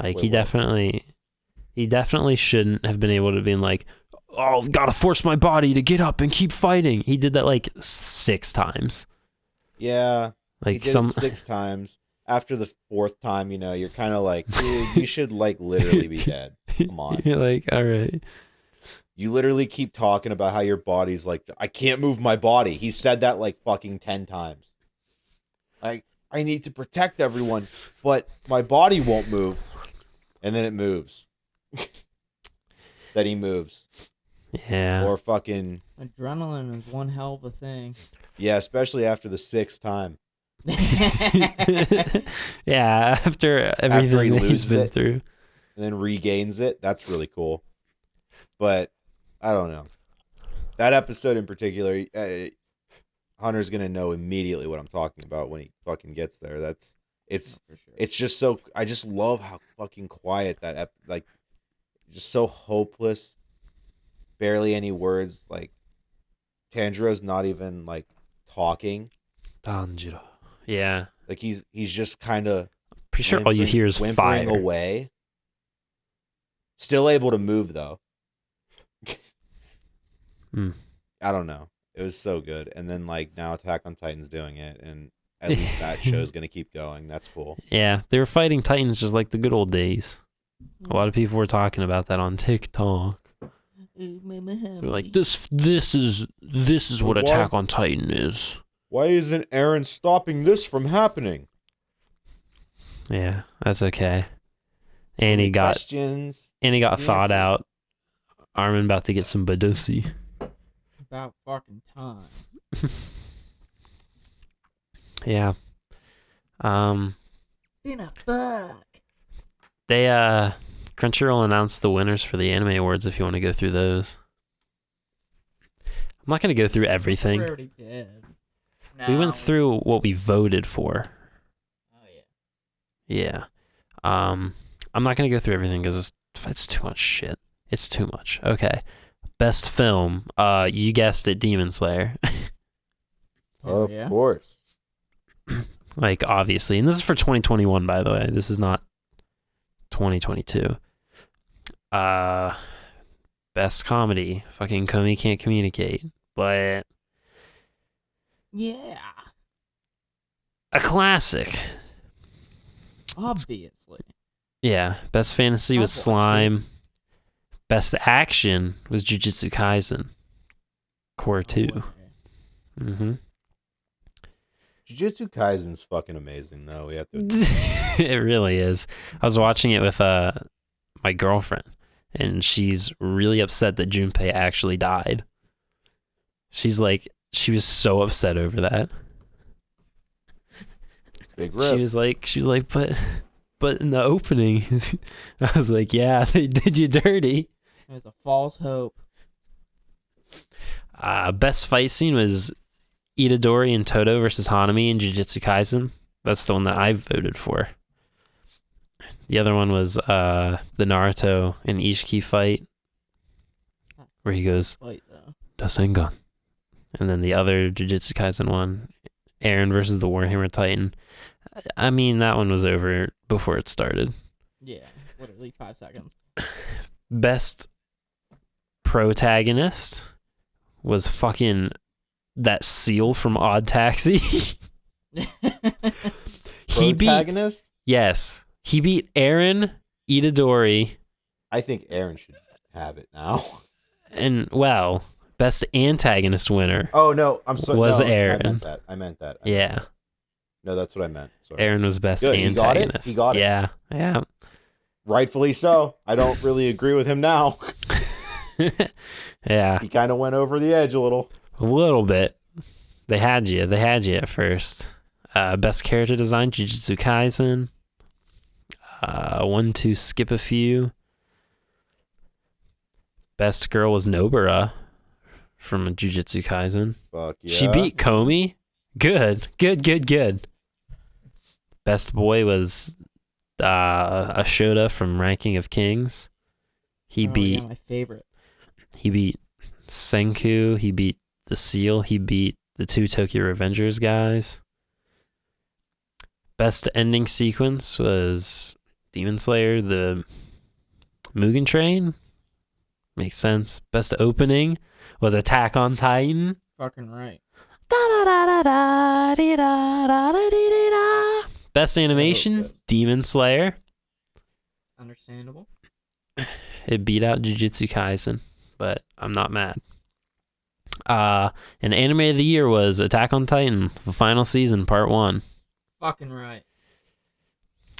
Like Wait, he what? definitely shouldn't have been able to be like, oh, gotta force my body to get up and keep fighting. He did that like 6 times. Yeah, he Like did it 6 times. After the 4th time, you're kind of like, dude, you should, like, literally be dead. Come on. You're like, all right. You literally keep talking about how your body's like, I can't move my body. He said that like fucking 10 times. Like, I need to protect everyone, but my body won't move. And then it moves. Then he moves. Yeah. Or fucking, Adrenaline is one hell of a thing. yeah, especially after the 6th time. Yeah, after everything he that he's loses been it. through. And then regains it. That's really cool. But I don't know. That episode in particular, Hunter's gonna know immediately what I'm talking about when he fucking gets there. It's just so, I just love how fucking quiet that like, just so hopeless. Barely any words. Like, Tanjiro's not even like talking. Tanjiro. Yeah. Like, he's just kind of Pretty sure all you hear is whimpering fire. away. Still able to move though. Hmm. I don't know. It was so good. And then, like, now Attack on Titan's doing it, and at least that show's gonna keep going. That's cool. Yeah, they were fighting Titans just like the good old days. A lot of people were talking about that on TikTok. They're like, this is what Why- Attack on Titan is. Why isn't Aaron stopping this from happening? Yeah, that's okay. And he Any got questions. thawed answer. out. Armin about to get some badusi. About fucking time. Yeah. In a fuck. They Crunchyroll announced the winners for the anime awards if you want to go through those. I'm not going to go through everything. We already did. We No. went through what we voted for. Oh yeah. Yeah. I'm not going to go through everything because it's too much shit. It's too much. Okay. Best film. You guessed it, Demon Slayer. Of Yeah. course. Like, obviously. And this is for 2021, by the way. This is not 2022. Best comedy. Fucking Comey Can't Communicate. But Yeah. a classic. Obviously. Yeah. Best fantasy was I've watched Slime. Best action was Jujutsu Kaisen. Core 2. Oh, Mm-hmm. Jujutsu Kaisen's fucking amazing, though. We have to. It really is. I was watching it with my girlfriend, and she's really upset that Junpei actually died. She was so upset over that. Big rip. She was like, but in the opening, I was like, yeah, they did you dirty. It was a false hope. Best fight scene was Itadori and Toto versus Hanami in Jujutsu Kaisen. That's the one that I voted for. The other one was the Naruto and Ishiki fight, where he goes, Fight though. Dasengan. And then the other Jujutsu Kaisen one, Eren versus the Warhammer Titan. I mean, that one was over before it started. Yeah, literally 5 seconds. Best protagonist was fucking that seal from Odd Taxi. He beat Protagonist? Yes. He beat Eren, Itadori, I think Aaron should have it now. and well, best antagonist winner. Oh no, I'm sorry. Was no, Aaron. I meant that. Yeah. No, that's what I meant. Sorry. Eren was best Good, he got it? antagonist. He got it. Yeah. Yeah. Rightfully so. I don't really agree with him now. Yeah. He kind of went over the edge a little. A little bit. They had you. They had you at first. Best character design, Jujutsu Kaisen. 1, 2, skip a few. Best girl was Nobara from Jujutsu Kaisen. Fuck yeah. She beat Komi. Good. Best boy was Ashoda from Ranking of Kings. He beat my favorite. Senku. He beat the Seal. He beat the 2 Tokyo Revengers guys. Best ending sequence was Demon Slayer, the Mugen Train. Makes sense. Best opening was Attack on Titan. Fucking right. Best animation, good. Demon Slayer. Understandable. It beat out Jujutsu Kaisen, but I'm not mad. And anime of the year was Attack on Titan, the final season, part 1, Fucking right.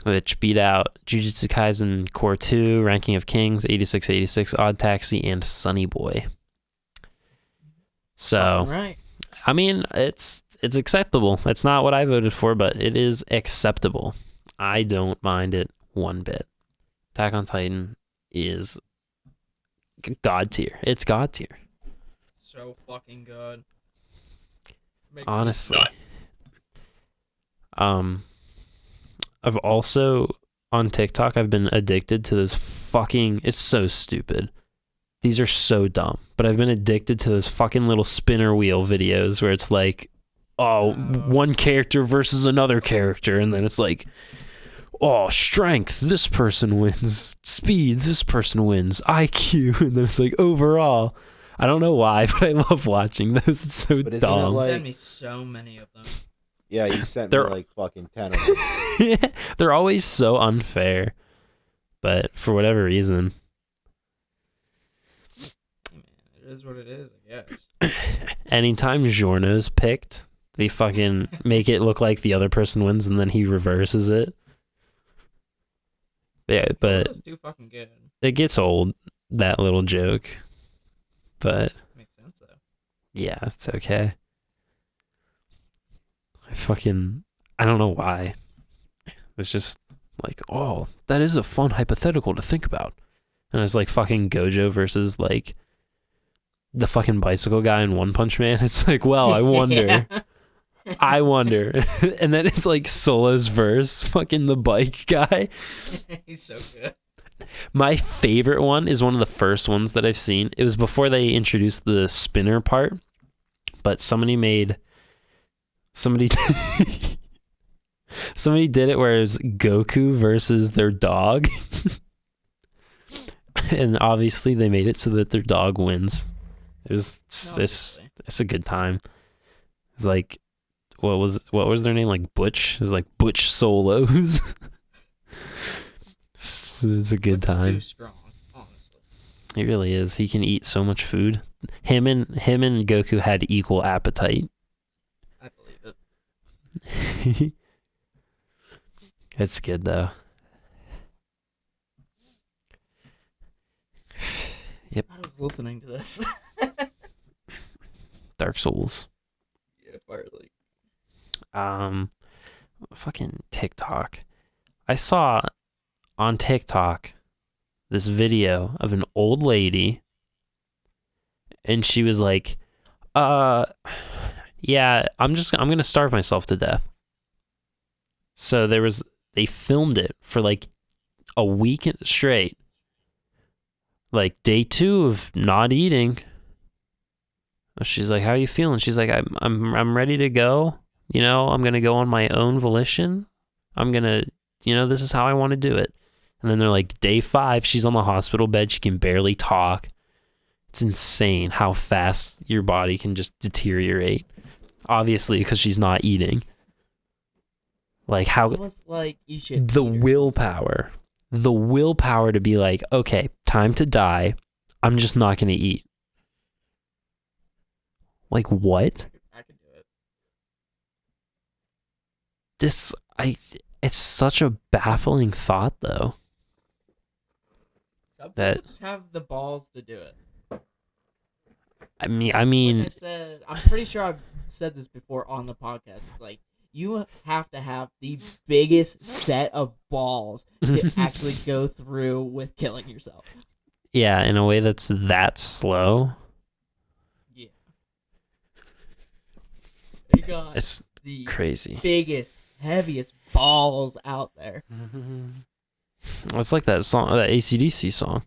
which beat out Jujutsu Kaisen Core 2, Ranking of Kings, 8686, Odd Taxi, and Sunny Boy. So, Fucking right. I mean, it's acceptable. It's not what I voted for, but it is acceptable. I don't mind it one bit. Attack on Titan is god tier. It's god tier. So fucking good. Makes me Honestly. nut. I've also on TikTok I've been addicted to those fucking, it's so stupid. These are so dumb, but I've been addicted to those fucking little spinner wheel videos where it's like, oh, one character versus another character, and then it's like, oh, strength, this person wins. Speed, this person wins. IQ, and then it's like overall. I don't know why, but I love watching those. It's so But isn't it dumb. like- Send me so many of them. Yeah, you sent me They're- like fucking 10 of them. They're always so unfair, but for whatever reason. Man, it is what it is, I guess. Anytime Giorno's picked, they fucking make it look like the other person wins and then he reverses it. Yeah, but Those do fucking good. it gets old, that little joke. But Makes sense though. yeah, it's okay. I don't know why. It's just like, oh, that is a fun hypothetical to think about. And it's like fucking Gojo versus like the fucking bicycle guy in One Punch Man. It's like, well, I wonder. Yeah. I wonder. And then it's like Solo's verse, fucking the bike guy. He's so good. My favorite one is one of the first ones that I've seen. It was before they introduced the spinner part, but somebody did it where it was Goku versus their dog. And obviously they made it so that their dog wins. It's a good time. It's like, what was their name? Like Butch? It was like Butch Solos. It's a good time. Too strong, honestly. It really is. He can eat so much food. Him and Goku had equal appetite. I believe it. It's good though. Yep. I was listening to this. Dark Souls. Yeah, Firelink. Fucking TikTok. I saw on TikTok this video of an old lady, and she was like, yeah, I'm gonna starve myself to death. So they filmed it for like a week straight. Like day 2 of not eating. She's like, how are you feeling? She's like, I'm ready to go. You know, I'm gonna go on my own volition. I'm gonna, this is how I want to do it. And then they're like, day 5, she's on the hospital bed. She can barely talk. It's insane how fast your body can just deteriorate. Obviously, because she's not eating. Like how Almost like you should the eat or willpower to be like, okay, time to die. I'm just not gonna eat. Like what? something. I could do it. It's such a baffling thought though. Some people That- just have the balls to do it. I mean, Like I said, I'm pretty sure I've said this before on the podcast. Like, you have to have the biggest set of balls to actually go through with killing yourself. yeah, in a way that's that slow. Yeah. You got It's the crazy. biggest, heaviest balls out there. It's like that song, that AC/DC song.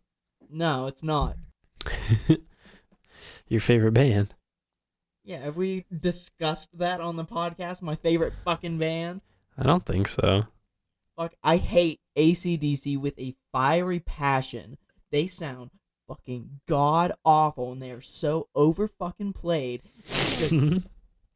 No, it's not. Your favorite band. Yeah, have we discussed that on the podcast? My favorite fucking band? I don't think so. Fuck, I hate AC/DC with a fiery passion. They sound fucking god awful, and they are so over fucking played. It's just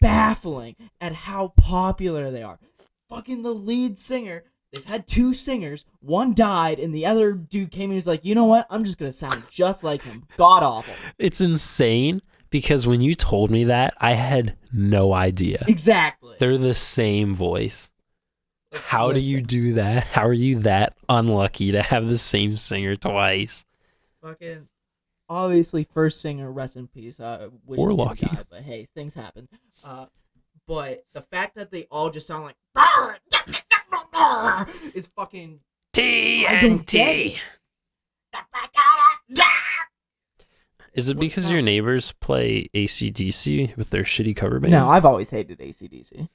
baffling at how popular they are. Fucking the lead singer. They've had 2 singers. One died, and the other dude came in and was like, you know what? I'm just gonna sound just like him. God awful. It's insane because when you told me that, I had no idea. Exactly. They're the same voice. How do you Listen, do that? How are you that unlucky to have the same singer twice? Fucking obviously first singer, rest in peace. Wish Or he didn't lucky. die, but hey, things happen. But the fact that they all just sound like is fucking I don't get TNT. it. Is it What's because that? your neighbors play AC/DC with their shitty cover band? No, I've always hated AC/DC.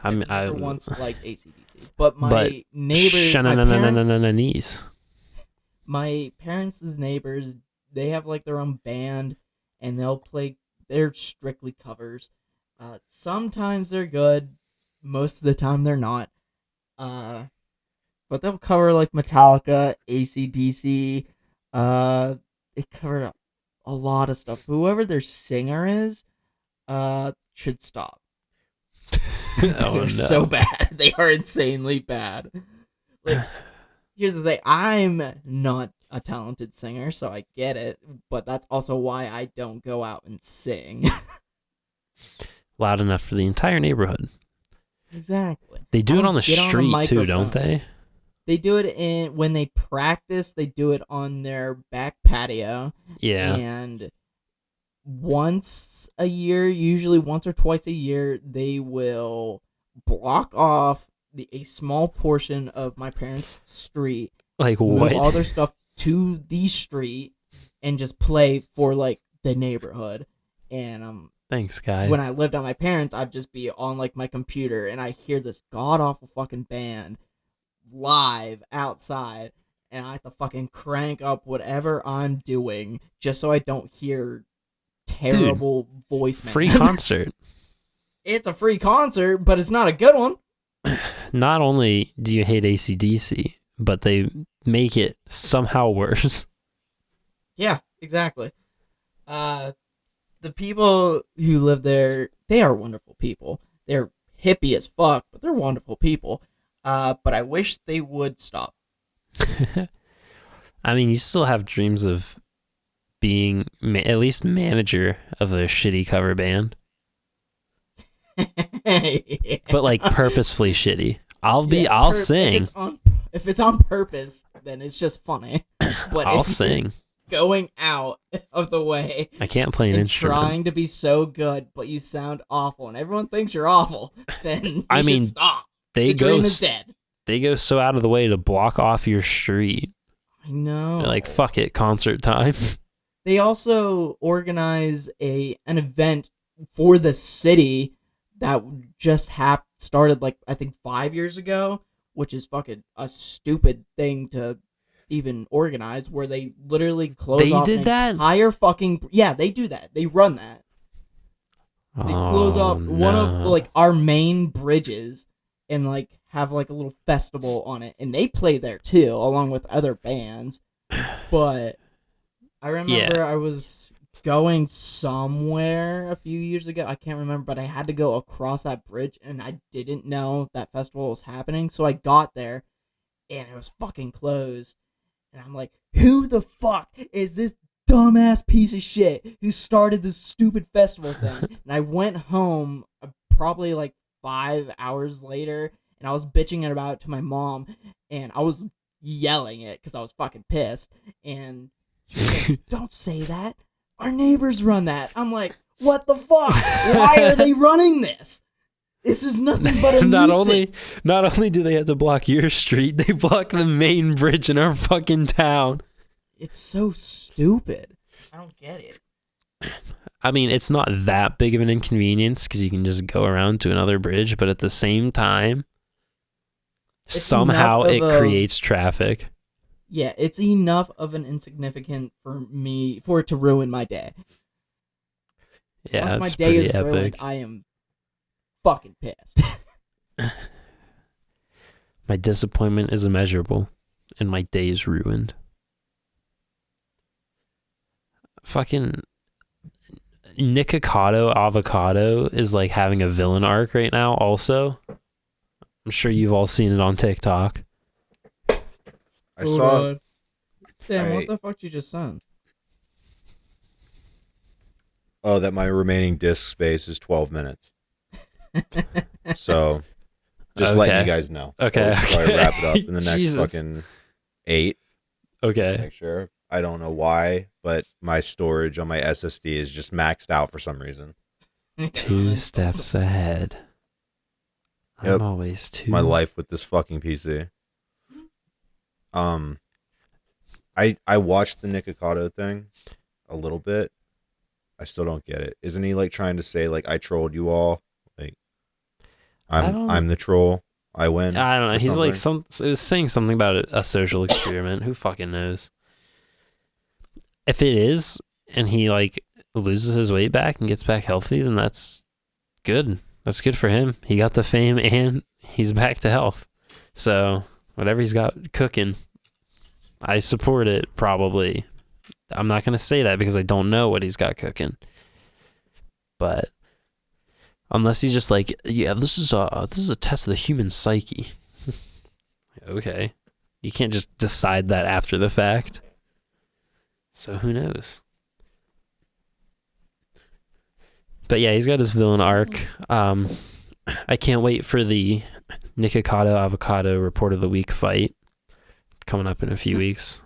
I Never once liked AC/DC. But my neighbors, Shanananananananese. my parents' neighbors, they have like their own band, and they'll play. They're strictly covers. Sometimes they're good, most of the time they're not. But they'll cover like Metallica, AC/DC. They cover a lot of stuff. Whoever their singer is, should stop. Oh, They're so bad. They are insanely bad. Like, here's the thing. I'm not a talented singer, so I get it. But that's also why I don't go out and sing. Loud enough for the entire neighborhood. Exactly. They do I it don't on the get on a street too, don't microphone. they? They do it when they practice. They do it on their back patio. Yeah. And once a year, usually once or twice a year, they will block off a small portion of my parents' street, Like move what? all their stuff to the street, and just play for like the neighborhood. And Thanks, guys. when I lived at my parents', I'd just be on like my computer, and I hear this god awful fucking band live outside, and I have to fucking crank up whatever I'm doing just so I don't hear terrible voicemail. Free concert. It's a free concert, but it's not a good one. Not only do you hate AC/DC, but they make it somehow worse. Yeah, exactly. The people who live there, they are wonderful people. They're hippie as fuck, but they're wonderful people. But I wish they would stop. I mean, you still have dreams of being at least manager of a shitty cover band, Yeah. but like purposefully shitty. I'll sing. If it's on purpose, then it's just funny. But I'll if you're sing. going out of the way I can't play an and instrument. trying to be so good, but you sound awful, and everyone thinks you're awful, then you I mean, should stop. They The go dream is dead. they go so out of the way to block off your street. I know. They're like, fuck it, concert time. They also organize an event for the city that just started like I think 5 years ago, which is fucking a stupid thing to even organize. Where they literally close They off did an that? entire fucking they do that. They run that. They close off one of like our main bridges and like have like a little festival on it, and they play there too along with other bands. But I remember I was going somewhere a few years ago. I can't remember, but I had to go across that bridge, and I didn't know that festival was happening. So I got there, and it was fucking closed. And I'm like, who the fuck is this dumbass piece of shit who started this stupid festival thing? And I went home probably like 5 hours later, and I was bitching it about to my mom, and I was yelling it because I was fucking pissed. And she was like, don't say that. Our neighbors run that. I'm like, what the fuck? Why are they running this? This is nothing but a nuisance. Not only do they have to block your street, they block the main bridge in our fucking town. It's so stupid. I don't get it. I mean, it's not that big of an inconvenience because you can just go around to another bridge, but at the same time, somehow it creates traffic. Yeah, it's enough of an insignificant for it to ruin my day. Yeah, Once my it's day pretty is epic. ruined, I am fucking pissed. My disappointment is immeasurable, and my day is ruined. Fucking Nikocado Avocado is like having a villain arc right now also. I'm sure you've all seen it on TikTok. I saw. Sam, what the fuck did you just send? Oh, that my remaining disk space is 12 minutes. So, just letting you guys know. Okay. We'll probably wrap it up in the next Jesus. fucking 8. Okay. Make sure. I don't know why, but my storage on my SSD is just maxed out for some reason. 2 steps ahead. Yep. I'm always 2. My life with this fucking PC. I watched the Nikocado thing a little bit. I still don't get it. Isn't he like trying to say like I trolled you all? Like I'm the troll. I win. I don't know. He's like something? it was saying something about a social experiment. Who fucking knows? If it is, and he like loses his weight back and gets back healthy, then that's good. That's good for him. He got the fame and he's back to health. So whatever he's got cooking, I support it probably. I'm not going to say that because I don't know what he's got cooking. But unless he's just like, yeah, this is a test of the human psyche. Okay. You can't just decide that after the fact. So who knows? But yeah, he's got his villain arc. I can't wait for the Nikocado Avocado Report of the Week fight coming up in a few weeks.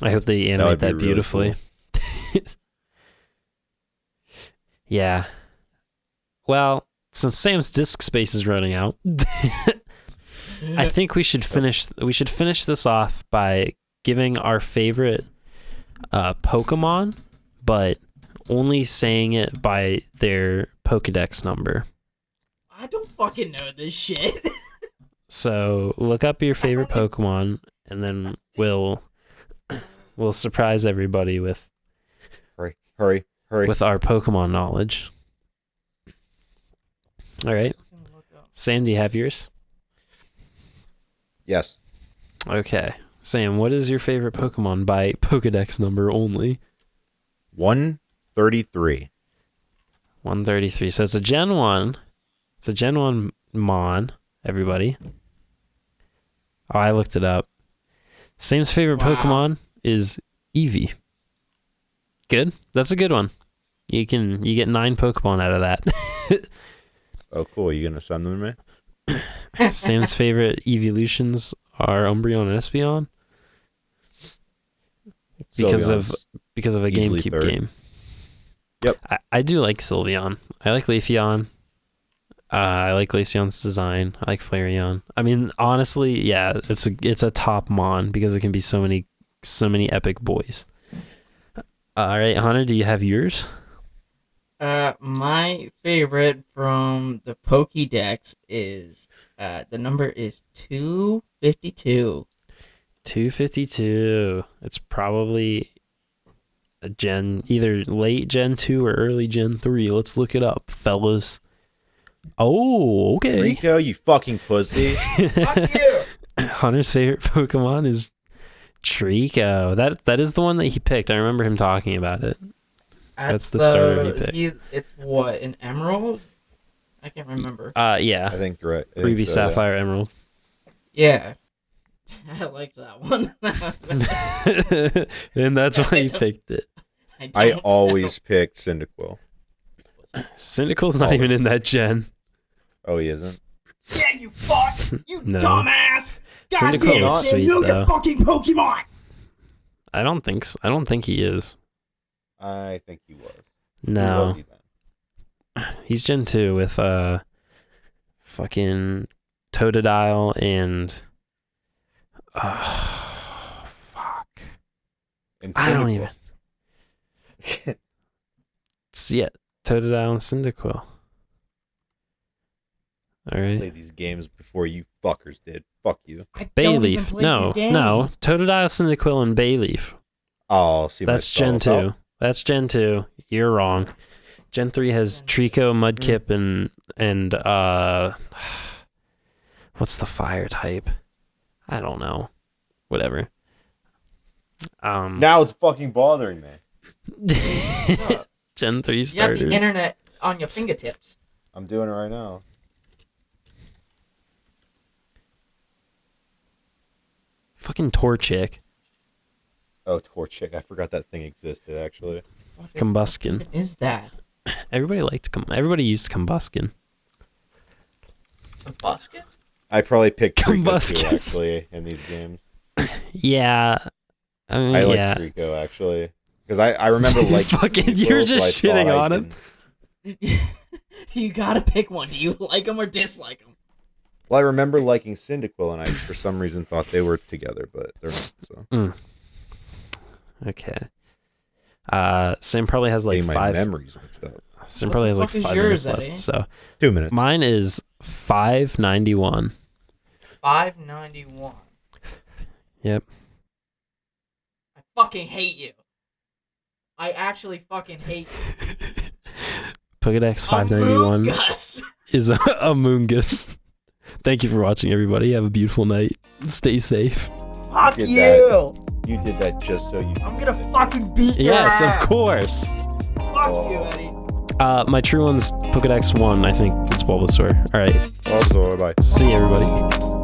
I hope they animate that really beautifully. cool. Yeah. Well, since Sam's disk space is running out, I think we should finish this off by giving our favorite Pokemon, but only saying it by their Pokedex number. I don't fucking know this shit. So look up your favorite Pokemon, and then we'll surprise everybody with Hurry. with our Pokemon knowledge. All right, Sam, do you have yours? Yes. Okay, Sam, what is your favorite Pokemon by Pokedex number only? 133. 133. So it's a Gen 1. It's a Gen 1 Mon, everybody. Oh, I looked it up. Sam's favorite Wow. Pokemon is Eevee. Good. That's a good one. You get 9 Pokemon out of that. Oh, cool. You gonna send them to me? Sam's favorite evolutions are Umbreon and Espeon because of a easily GameCube third. game. Yep. I do like Sylveon. I like Leafeon. I like Glaceon's design. I like Flareon. I mean, honestly, yeah, it's a top Mon because it can be so many epic boys. All right, Hunter, do you have yours? My favorite from the Pokédex is the number is 252. 252. It's probably a either late Gen 2 or early Gen 3. Let's look it up, fellas. Oh, okay. Rico, you fucking pussy. Fuck you! Hunter's favorite Pokemon is Trico. That is the one that he picked. I remember him talking about it. That's the starter he picked. It's what, an emerald? I can't remember. Yeah. I think you're right. I think Ruby, so, yeah. Sapphire, Emerald. Yeah. I liked that one. And that's why he picked it. I always picked Cyndaquil. Cyndaquil's not even in that gen. Oh, he isn't? Yeah, you fuck! You No. dumbass! God Cyndaquil damn is it, sweet, you know though. your fucking Pokemon! I don't think so. I don't think he is. I think he was. Who No. was he then? He's Gen 2 with fucking Totodile and fuck. And I don't Cyndaquil. even. Yeah, Totodile and Cyndaquil. All right. Played these games before you fuckers did. Fuck you. Bayleaf. No. Totodile, Cyndaquil, and Bayleaf. Oh, see That's Gen 2. That's Gen 2. You're wrong. Gen 3 has Trico, Mudkip, and what's the fire type? I don't know. Whatever. Now it's fucking bothering me. Gen 3 You got starters. the internet on your fingertips. I'm doing it right now. Fucking Torchic. Oh, Torchic. I forgot that thing existed, actually. Combuskin. What is that? Everybody used Combuskin. Buscus? I probably picked Trico, too, Combuscus. actually, in these games. Yeah. I mean, I like yeah. Trico, actually. Because I remember liking Fucking, Cyndaquil, you're so just I thought shitting I on him. didn't- You gotta pick one. Do you like them or dislike them? Well, I remember liking Cyndaquil, and I, for some reason, thought they were together, but they're not, so. Okay. Sam probably has like Getting my 5. memories mixed up. Sam What probably the has like fuck is 5 yours, minutes Eddie? left. So 2 minutes. mine is 591. 591. Yep. I fucking hate you. I actually fucking hate you. Pokedex 591 Amoonguss. is a Amoonguss. Thank you for watching, everybody. Have a beautiful night. Stay safe. Fuck Did you. that. You did that just so you. I'm gonna fucking beat your Yes, ass. of course. Fuck you, Eddie. My true one's Pokedex 1. I think it's Bulbasaur. All right. Also, bye. See you, everybody.